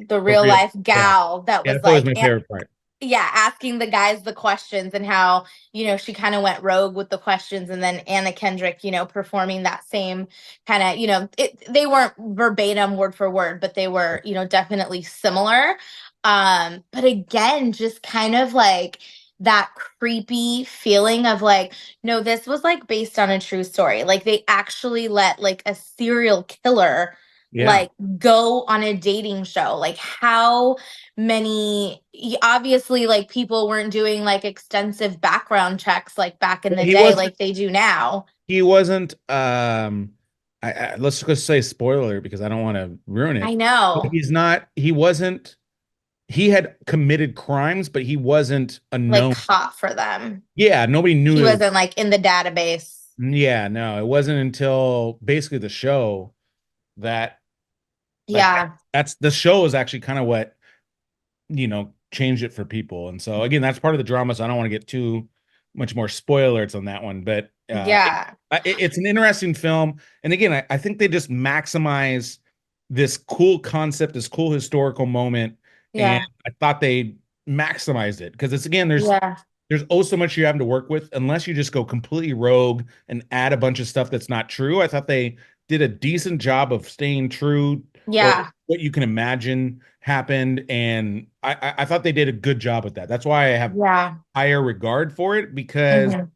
For real real. life Yeah. gal that Yeah, was that's always like my favorite part. yeah, asking the guys the questions and how, she kind of went rogue with the questions, and then Anna Kendrick, performing that same kind of, they weren't verbatim word for word, but they were, definitely similar. But again, just kind of like that creepy feeling of like, no, this was like based on a true story. Like they actually let like a serial killer Yeah. like go on a dating show. Like how many obviously like people weren't doing like extensive background checks like back in Well, the he day wasn't like they do now. he wasn't let's just say spoiler because I don't want to ruin I it. But know. he wasn't he had committed crimes, but he wasn't a Like known. caught for them. Yeah, nobody knew He it was. wasn't like in the database. Yeah, no, it wasn't until basically the show that like Yeah. that's the show is actually kind of what changed it for people. And so again, that's part of the drama. So I don't want to get too much more spoilers on that one, but Yeah. it's an interesting film. And again, I think they just maximize this cool concept, this cool historical moment, and Yeah. I thought they maximized it because it's again, Yeah. there's oh so much you have to work with unless you just go completely rogue and add a bunch of stuff that's not true. I thought they did a decent job of staying true or Yeah. what you can imagine happened, and I thought they did a good job with that. That's why I have Yeah. higher regard for it because Mhm.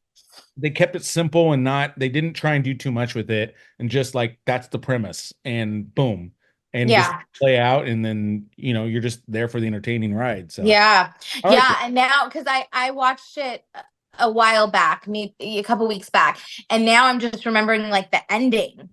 they kept it simple and not they didn't try and do too much with it and just like that's the premise and boom and just Yeah. play out and then you're just there for the entertaining ride. So Yeah. I liked Yeah. it. And now, because I watched it a while back, maybe a couple weeks back, and now I'm just remembering like the ending.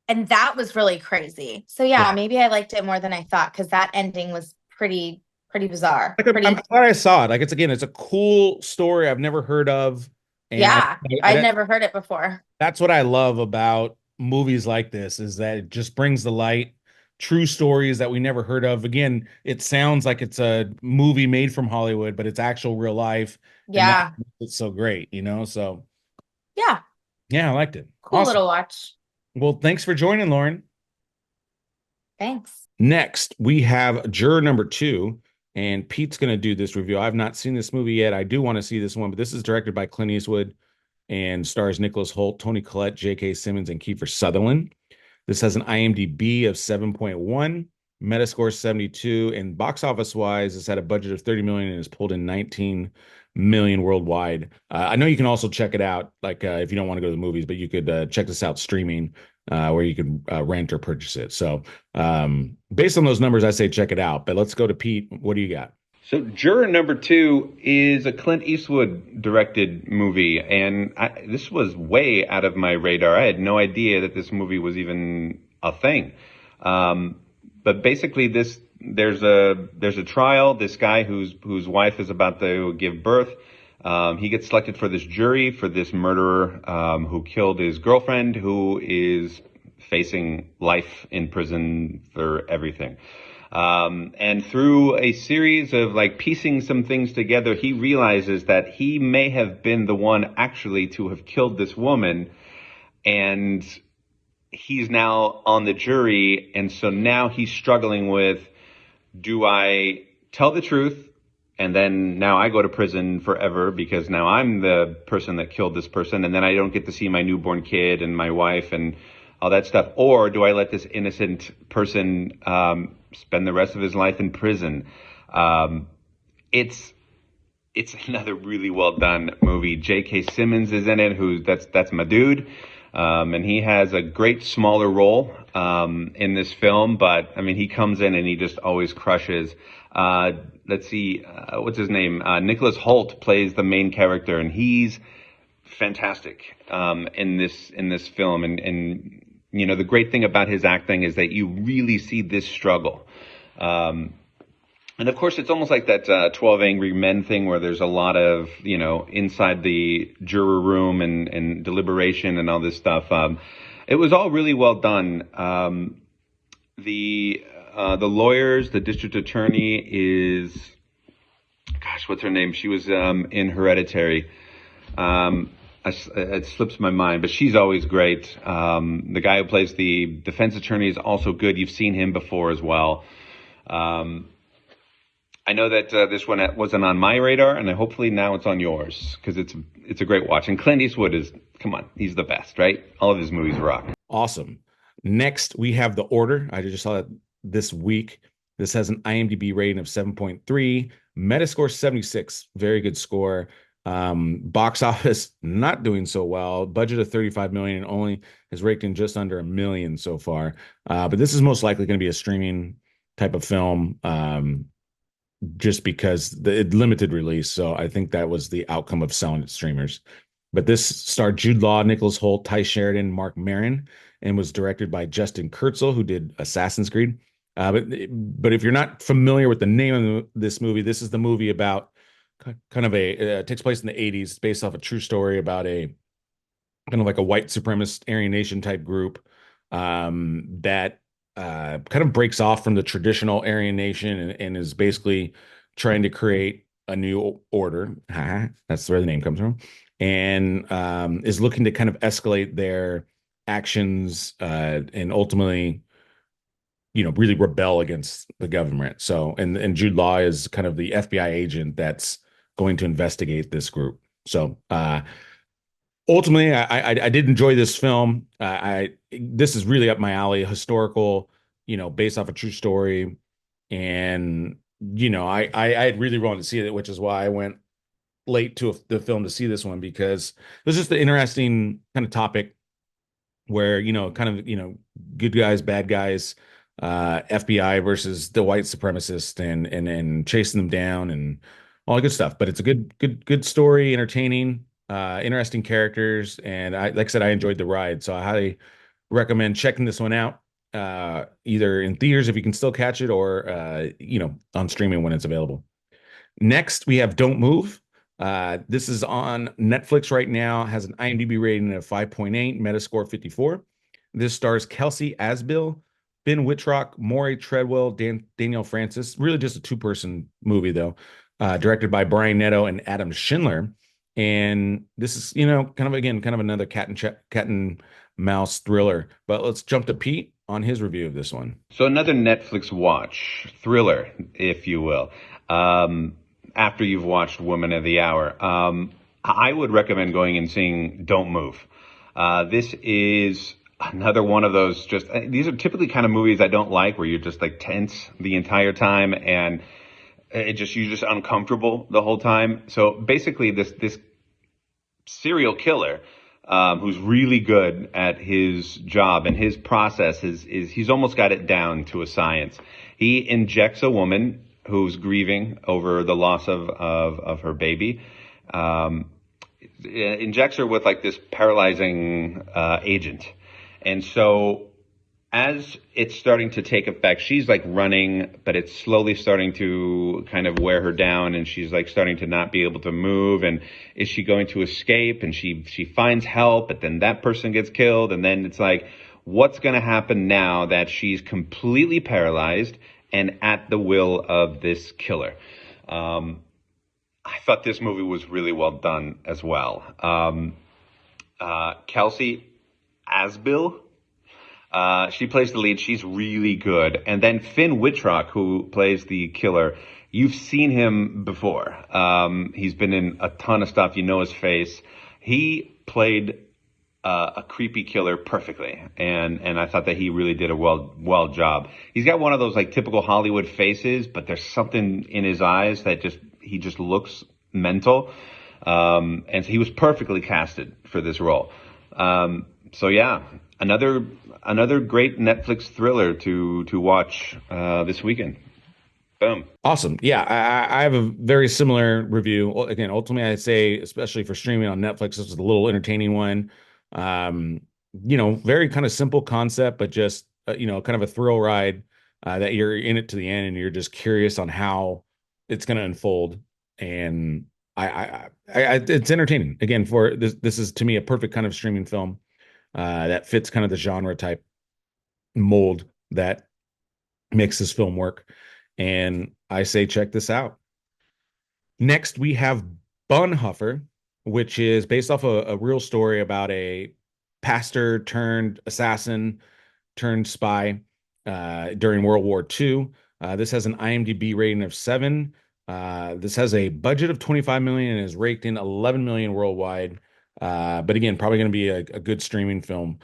And that was really crazy. So yeah, Yeah. maybe I liked it more than I thought because that ending was pretty bizarre. Like I'm Pretty glad I saw it. Like it's a cool story I've never heard of, and yeah. I'd never heard it before. that's what I love about movies like this is that it just brings the light true stories that we never heard of. Again, it sounds like it's a movie made from Hollywood, but it's actual real life, and that's Yeah. it's so great. So Yeah. yeah, I liked it. Cool Awesome. little watch. Well, thanks for joining, Lauren. Thanks. Next, we have juror number 2, and Pete's going to do this review. I've not seen this movie yet. I do want to see this one, but this is directed by Clint Eastwood and stars Nicholas Hoult, Toni Collette, J.K. Simmons, and Kiefer Sutherland. This has an IMDb of 7.1, Metascore 72, and box office wise, it's had a budget of 30 million and has pulled in 19 million worldwide. I know you can also check it out, like if you don't want to go to the movies, but you could check this out streaming, where you can rent or purchase it. So based on those numbers, I say check it out. But let's go to Pete. What do you got? So, Juror Number 2 is a Clint Eastwood directed movie, and this was way out of my radar. I had no idea that this movie was even a thing. But basically, there's a trial. This guy whose wife is about to give birth, he gets selected for this jury for this murderer who killed his girlfriend, who is facing life in prison for everything. And through a series of like piecing some things together, he realizes that he may have been the one actually to have killed this woman. And he's now on the jury. And so now he's struggling with, do I tell the truth? And then now I go to prison forever because now I'm the person that killed this person. And then I don't get to see my newborn kid and my wife and all that stuff. Or do I let this innocent person spend the rest of his life in prison? It's another really well done movie. J.K. Simmons is in it, that's my dude. And he has a great smaller role in this film, but I mean, he comes in and he just always crushes. Let's see, what's his name? Nicholas Hoult plays the main character, and he's fantastic in this film. And you know, the great thing about his acting is that you really see this struggle. And of course, it's almost like that 12 Angry Men thing where there's a lot of, you know, inside the juror room and deliberation and all this stuff. It was all really well done. The lawyers, the district attorney is, gosh, what's her name? She was in Hereditary. It slips my mind, but she's always great. The guy who plays the defense attorney is also good. You've seen him before as well. I know that this one wasn't on my radar, and hopefully now it's on yours, because it's a great watch. And Clint Eastwood is, come on, he's the best, right? All of his movies rock. Awesome. Next, we have The Order. I just saw it this week. This has an IMDb rating of 7.3, Metascore 76. Very good score. Box office not doing so well. Budget of 35 million and only has raked in just under $1 million so far. But this is most likely going to be a streaming type of film. Just because the limited release. So I think that was the outcome of selling it to streamers. But this starred Jude Law, Nicholas Hoult, Ty Sheridan, Mark Maron, and was directed by Justin Kurzel, who did Assassin's Creed. But if you're not familiar with the name of this movie, this is the movie about kind of takes place in the 80s, based off a true story about a kind of like a white supremacist Aryan Nation type group that kind of breaks off from the traditional Aryan Nation and is basically trying to create a new order. That's where the name comes from. And is looking to kind of escalate their actions and ultimately, you know, really rebel against the government. So, and Jude Law is kind of the FBI agent that's going to investigate this group. So, ultimately, I did enjoy this film. This is really up my alley, historical, you know, based off a true story, and you know, I really wanted to see it, which is why I went late to the film to see this one, because this is the interesting kind of topic where, you know, kind of, you know, good guys, bad guys, FBI versus the white supremacist, and chasing them down and all the good stuff. But it's a good story, entertaining. Interesting characters, and like I said, I enjoyed the ride, so I highly recommend checking this one out, either in theaters if you can still catch it, or you know, on streaming when it's available. Next, we have Don't Move. This is on Netflix right now, has an IMDb rating of 5.8, Metascore 54. This stars Kelsey Asbill, Ben Wittrock, Maury Treadwell, Danielle Francis. Really just a two-person movie, though. Directed by Brian Netto and Adam Schindler. And this is, you know, kind of another cat and mouse thriller. But let's jump to Pete on his review of this one. So another Netflix watch, thriller, if you will. After you've watched Woman of the Hour, I would recommend going and seeing Don't Move. This is another one of those, these are typically kind of movies I don't like, where you're just like tense the entire time, and you're just uncomfortable the whole time. So basically this serial killer, who's really good at his job and his process is he's almost got it down to a science. He injects a woman who's grieving over the loss of her baby, injects her with like this paralyzing agent. And so as it's starting to take effect, she's like running, but it's slowly starting to kind of wear her down, and she's like starting to not be able to move. And is she going to escape? And she finds help, but then that person gets killed. And then it's like, what's going to happen now that she's completely paralyzed and at the will of this killer? I thought this movie was really well done as well. Kelsey Asbill, she plays the lead. She's really good. And then Finn Wittrock, who plays the killer, you've seen him before. He's been in a ton of stuff. You know his face. He played a creepy killer perfectly, and I thought that he really did a well job. He's got one of those like typical Hollywood faces, but there's something in his eyes that he just looks mental. And so he was perfectly casted for this role. So yeah, another great Netflix thriller to watch this weekend. Boom. Awesome. Yeah, I have a very similar review. Again, ultimately, I'd say, especially for streaming on Netflix, this is a little entertaining one. Um, very kind of simple concept, but just kind of a thrill ride that you're in it to the end, and you're just curious on how it's going to unfold. And it's entertaining. Again, for this is to me a perfect kind of streaming film that fits kind of the genre type mold that makes this film work. And I say, check this out. Next, we have Bonhoeffer, which is based off a real story about a pastor turned assassin turned spy during World War II. This has an IMDb rating of 7. This has a budget of 25 million and is raked in 11 million worldwide. But again, probably going to be a good streaming film.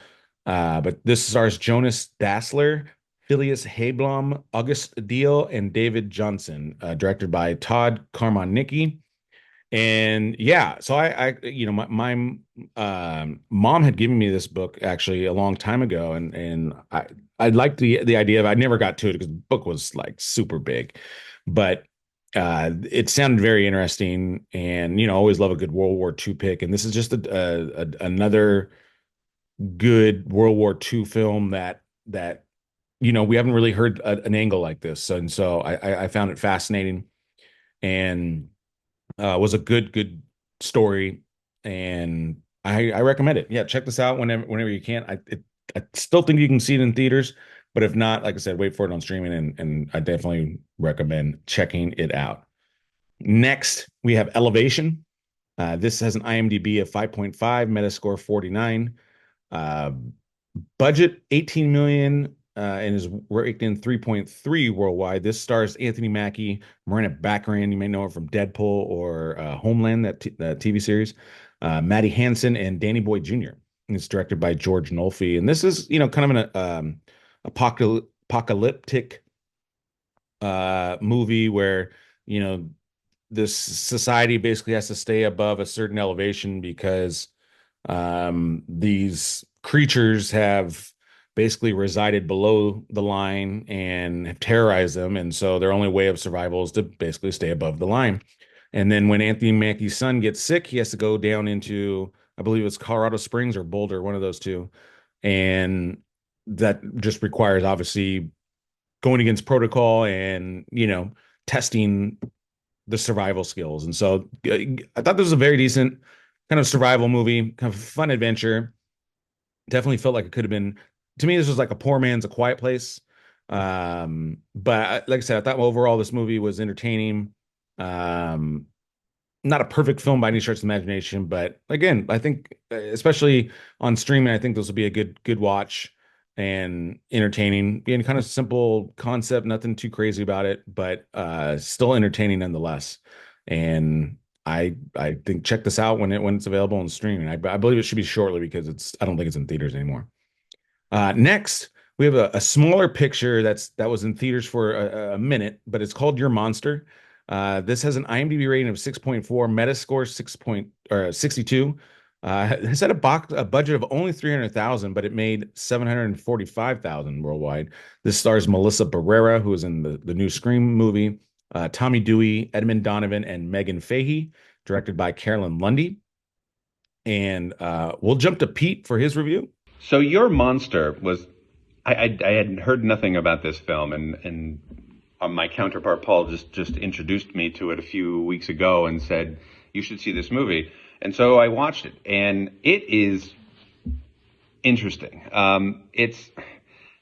But this stars Jonas Dassler, Phileas Hayblom, August Deal, and David Johnson, directed by Todd Carmonicki. And yeah, so my mom had given me this book actually a long time ago, and I liked the idea of. I never got to it because the book was like super big, but it sounded very interesting, and always love a good World War II pick, and this is just another good World War II film that we haven't really heard an angle like this, and so I found it fascinating, and was a good story, and I recommend it. Yeah, check this out whenever you can. I still think you can see it in theaters, but if not, like I said, wait for it on streaming, and I definitely recommend checking it out. Next, we have Elevation. This has an IMDb of 5.5, Metascore 49. Uh, Budget 18 million and is ranked in 3.3 worldwide. This stars Anthony Mackie, Miranda Baccarin, you may know her from Deadpool or Homeland, that TV series, Maddie Hansen, and Danny Boy Jr. And it's directed by George Nolfi. And this is, kind of an apocalyptic movie where, this society basically has to stay above a certain elevation because these creatures have basically resided below the line and have terrorized them. And so their only way of survival is to basically stay above the line. And then when Anthony Mackie's son gets sick, he has to go down into, I believe it's Colorado Springs or Boulder, one of those two. And that just requires obviously going against protocol and, testing the survival skills. And so I thought this was a very decent kind of survival movie, kind of fun adventure. Definitely felt like it could have been, to me, this was like a poor man's A Quiet Place. But like I said, I thought overall this movie was entertaining. Not a perfect film by any stretch of the imagination, but again, I think especially on streaming, I think this will be a good watch and entertaining. Being kind of simple concept, nothing too crazy about it, but still entertaining nonetheless. And I think check this out when it's available on streaming. I believe it should be shortly because I don't think it's in theaters anymore. Next, we have a smaller picture that was in theaters for a minute, but it's called Your Monster. This has an IMDb rating of 6.4, Metascore 62. It's had a budget of only 300,000, but it made 745,000 worldwide. This stars Melissa Barrera, who is in the new Scream movie, Tommy Dewey, Edmund Donovan, and Megan Fahey, directed by Carolyn Lundy. And we'll jump to Pete for his review. So Your Monster was, I had heard nothing about this film, and my counterpart Paul just introduced me to it a few weeks ago and said, you should see this movie. And so I watched it, and it is interesting. It's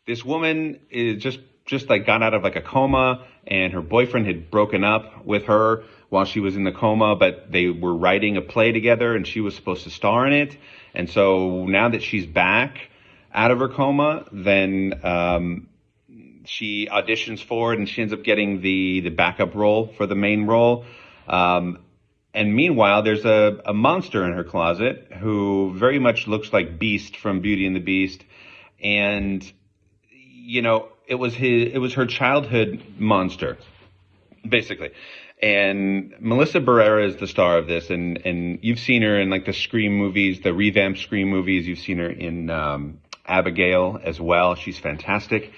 this woman is just like got out of like a coma, and her boyfriend had broken up with her while she was in the coma, but they were writing a play together, and she was supposed to star in it. And so now that she's back out of her coma, then she auditions for it, and she ends up getting the backup role for the main role. And meanwhile, there's a monster in her closet who very much looks like Beast from Beauty and the Beast. And, it was her childhood monster. basically. And Melissa Barrera is the star of this, and you've seen her in like the Scream movies, the revamped Scream movies. You've seen her in Abigail as well. She's fantastic.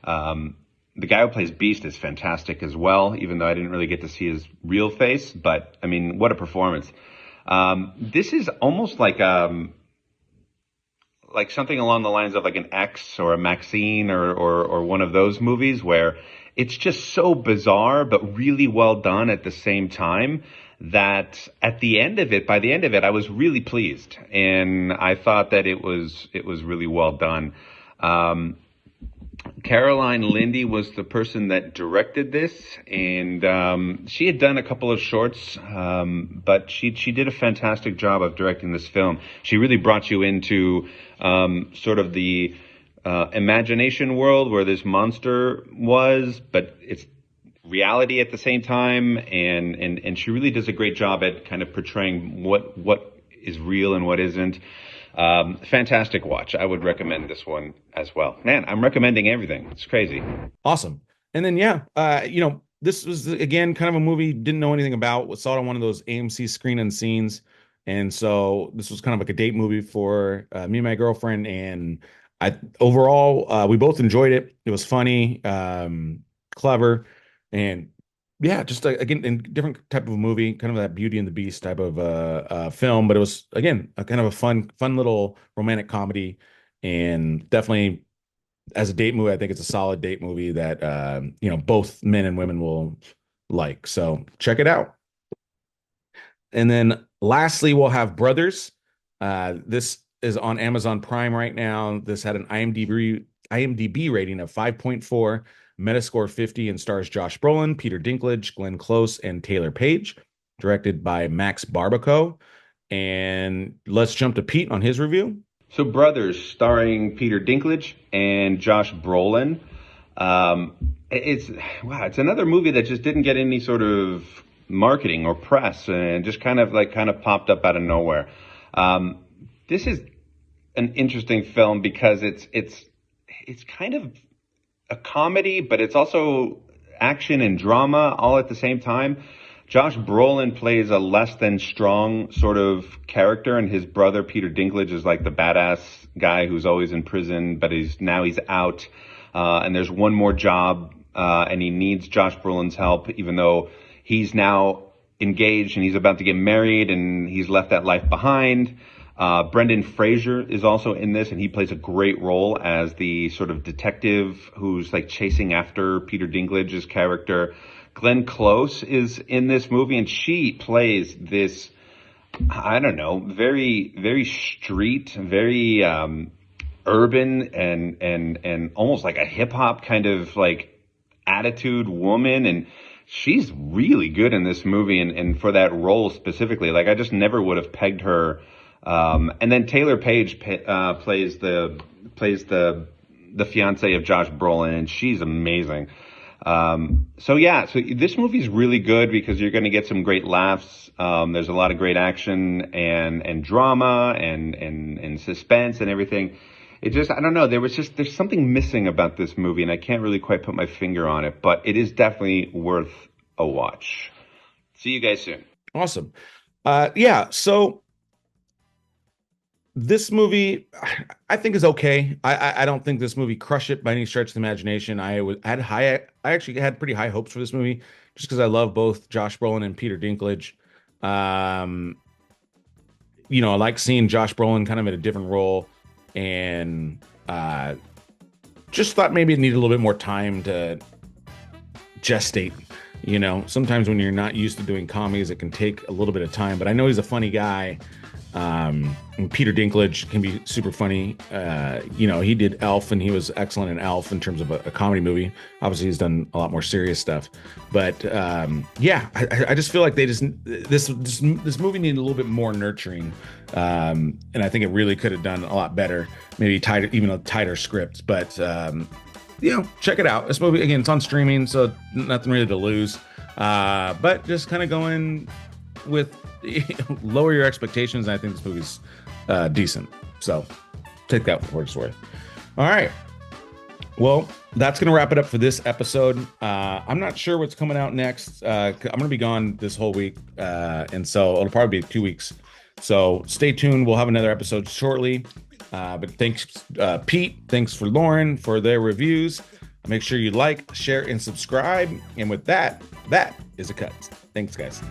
The guy who plays Beast is fantastic as well, even though I didn't really get to see his real face. But I mean, what a performance! This is almost like something along the lines of like an X or a Maxine or one of those movies where it's just so bizarre but really well done at the same time that by the end of it, I was really pleased, and I thought that it was really well done. Caroline Lindy was the person that directed this, and she had done a couple of shorts, but she did a fantastic job of directing this film. She really brought you into sort of the imagination world where this monster was, but it's reality at the same time, and she really does a great job at kind of portraying what is real and what isn't. Fantastic watch. I would recommend this one as well. Man, I'm recommending everything. It's crazy. Awesome. And then, this was, again, kind of a movie didn't know anything about. Saw it on one of those AMC screen and scenes. And so this was kind of like a date movie for me and my girlfriend. And overall, we both enjoyed it. It was funny, clever, and yeah, just again, a different type of movie, kind of that Beauty and the Beast type of film. But it was, again, a kind of a fun little romantic comedy, and definitely as a date movie, I think it's a solid date movie that both men and women will like. So check it out. And then lastly, we'll have Brothers. This is on Amazon Prime right now. This had an IMDb rating of 5.4. Metascore 50, and stars Josh Brolin, Peter Dinklage, Glenn Close, and Taylor Page. Directed by Max Barbaco. And let's jump to Pete on his review. So Brothers, starring Peter Dinklage and Josh Brolin. It's another movie that just didn't get any sort of marketing or press, and just kind of popped up out of nowhere. This is an interesting film because it's kind of a comedy, but it's also action and drama all at the same time. Josh Brolin plays a less than strong sort of character, and his brother Peter Dinklage is like the badass guy who's always in prison, but he's out, and there's one more job, and he needs Josh Brolin's help, even though he's now engaged and he's about to get married and he's left that life behind. Brendan Fraser is also in this, and he plays a great role as the sort of detective who's like chasing after Peter Dinklage's character. Glenn Close is in this movie, and she plays this, I don't know, very, very street, very urban and almost like a hip hop kind of like attitude woman. And she's really good in this movie, and for that role specifically, like I just never would have pegged her. And then Taylor Page plays the fiance of Josh Brolin, and she's amazing. So this movie's really good because you're going to get some great laughs. There's a lot of great action and drama and suspense and everything. It just, I don't know, there's something missing about this movie, and I can't really quite put my finger on it, but it is definitely worth a watch. See you guys soon. Awesome. So this movie, I think, is okay. I don't think this movie crushed it by any stretch of the imagination. I actually had pretty high hopes for this movie just because I love both Josh Brolin and Peter Dinklage. I like seeing Josh Brolin kind of in a different role, and just thought maybe it needed a little bit more time to gestate. Sometimes when you're not used to doing comedies, it can take a little bit of time, but I know he's a funny guy. And Peter Dinklage can be super funny. He did Elf, and he was excellent in Elf in terms of a comedy movie. Obviously, he's done a lot more serious stuff. But I just feel like this movie needed a little bit more nurturing, and I think it really could have done a lot better. Maybe even a tighter script. But check it out. This movie, again, it's on streaming, so nothing really to lose. But just kind of going with lower your expectations, and I think this movie's decent. So take that for what it's worth. All right. Well, that's going to wrap it up for this episode. I'm not sure what's coming out next. I'm going to be gone this whole week. And so it'll probably be 2 weeks. So stay tuned. We'll have another episode shortly. But thanks, Pete. Thanks for Lauren for their reviews. Make sure you like, share, and subscribe. And with that, that is a cut. Thanks, guys.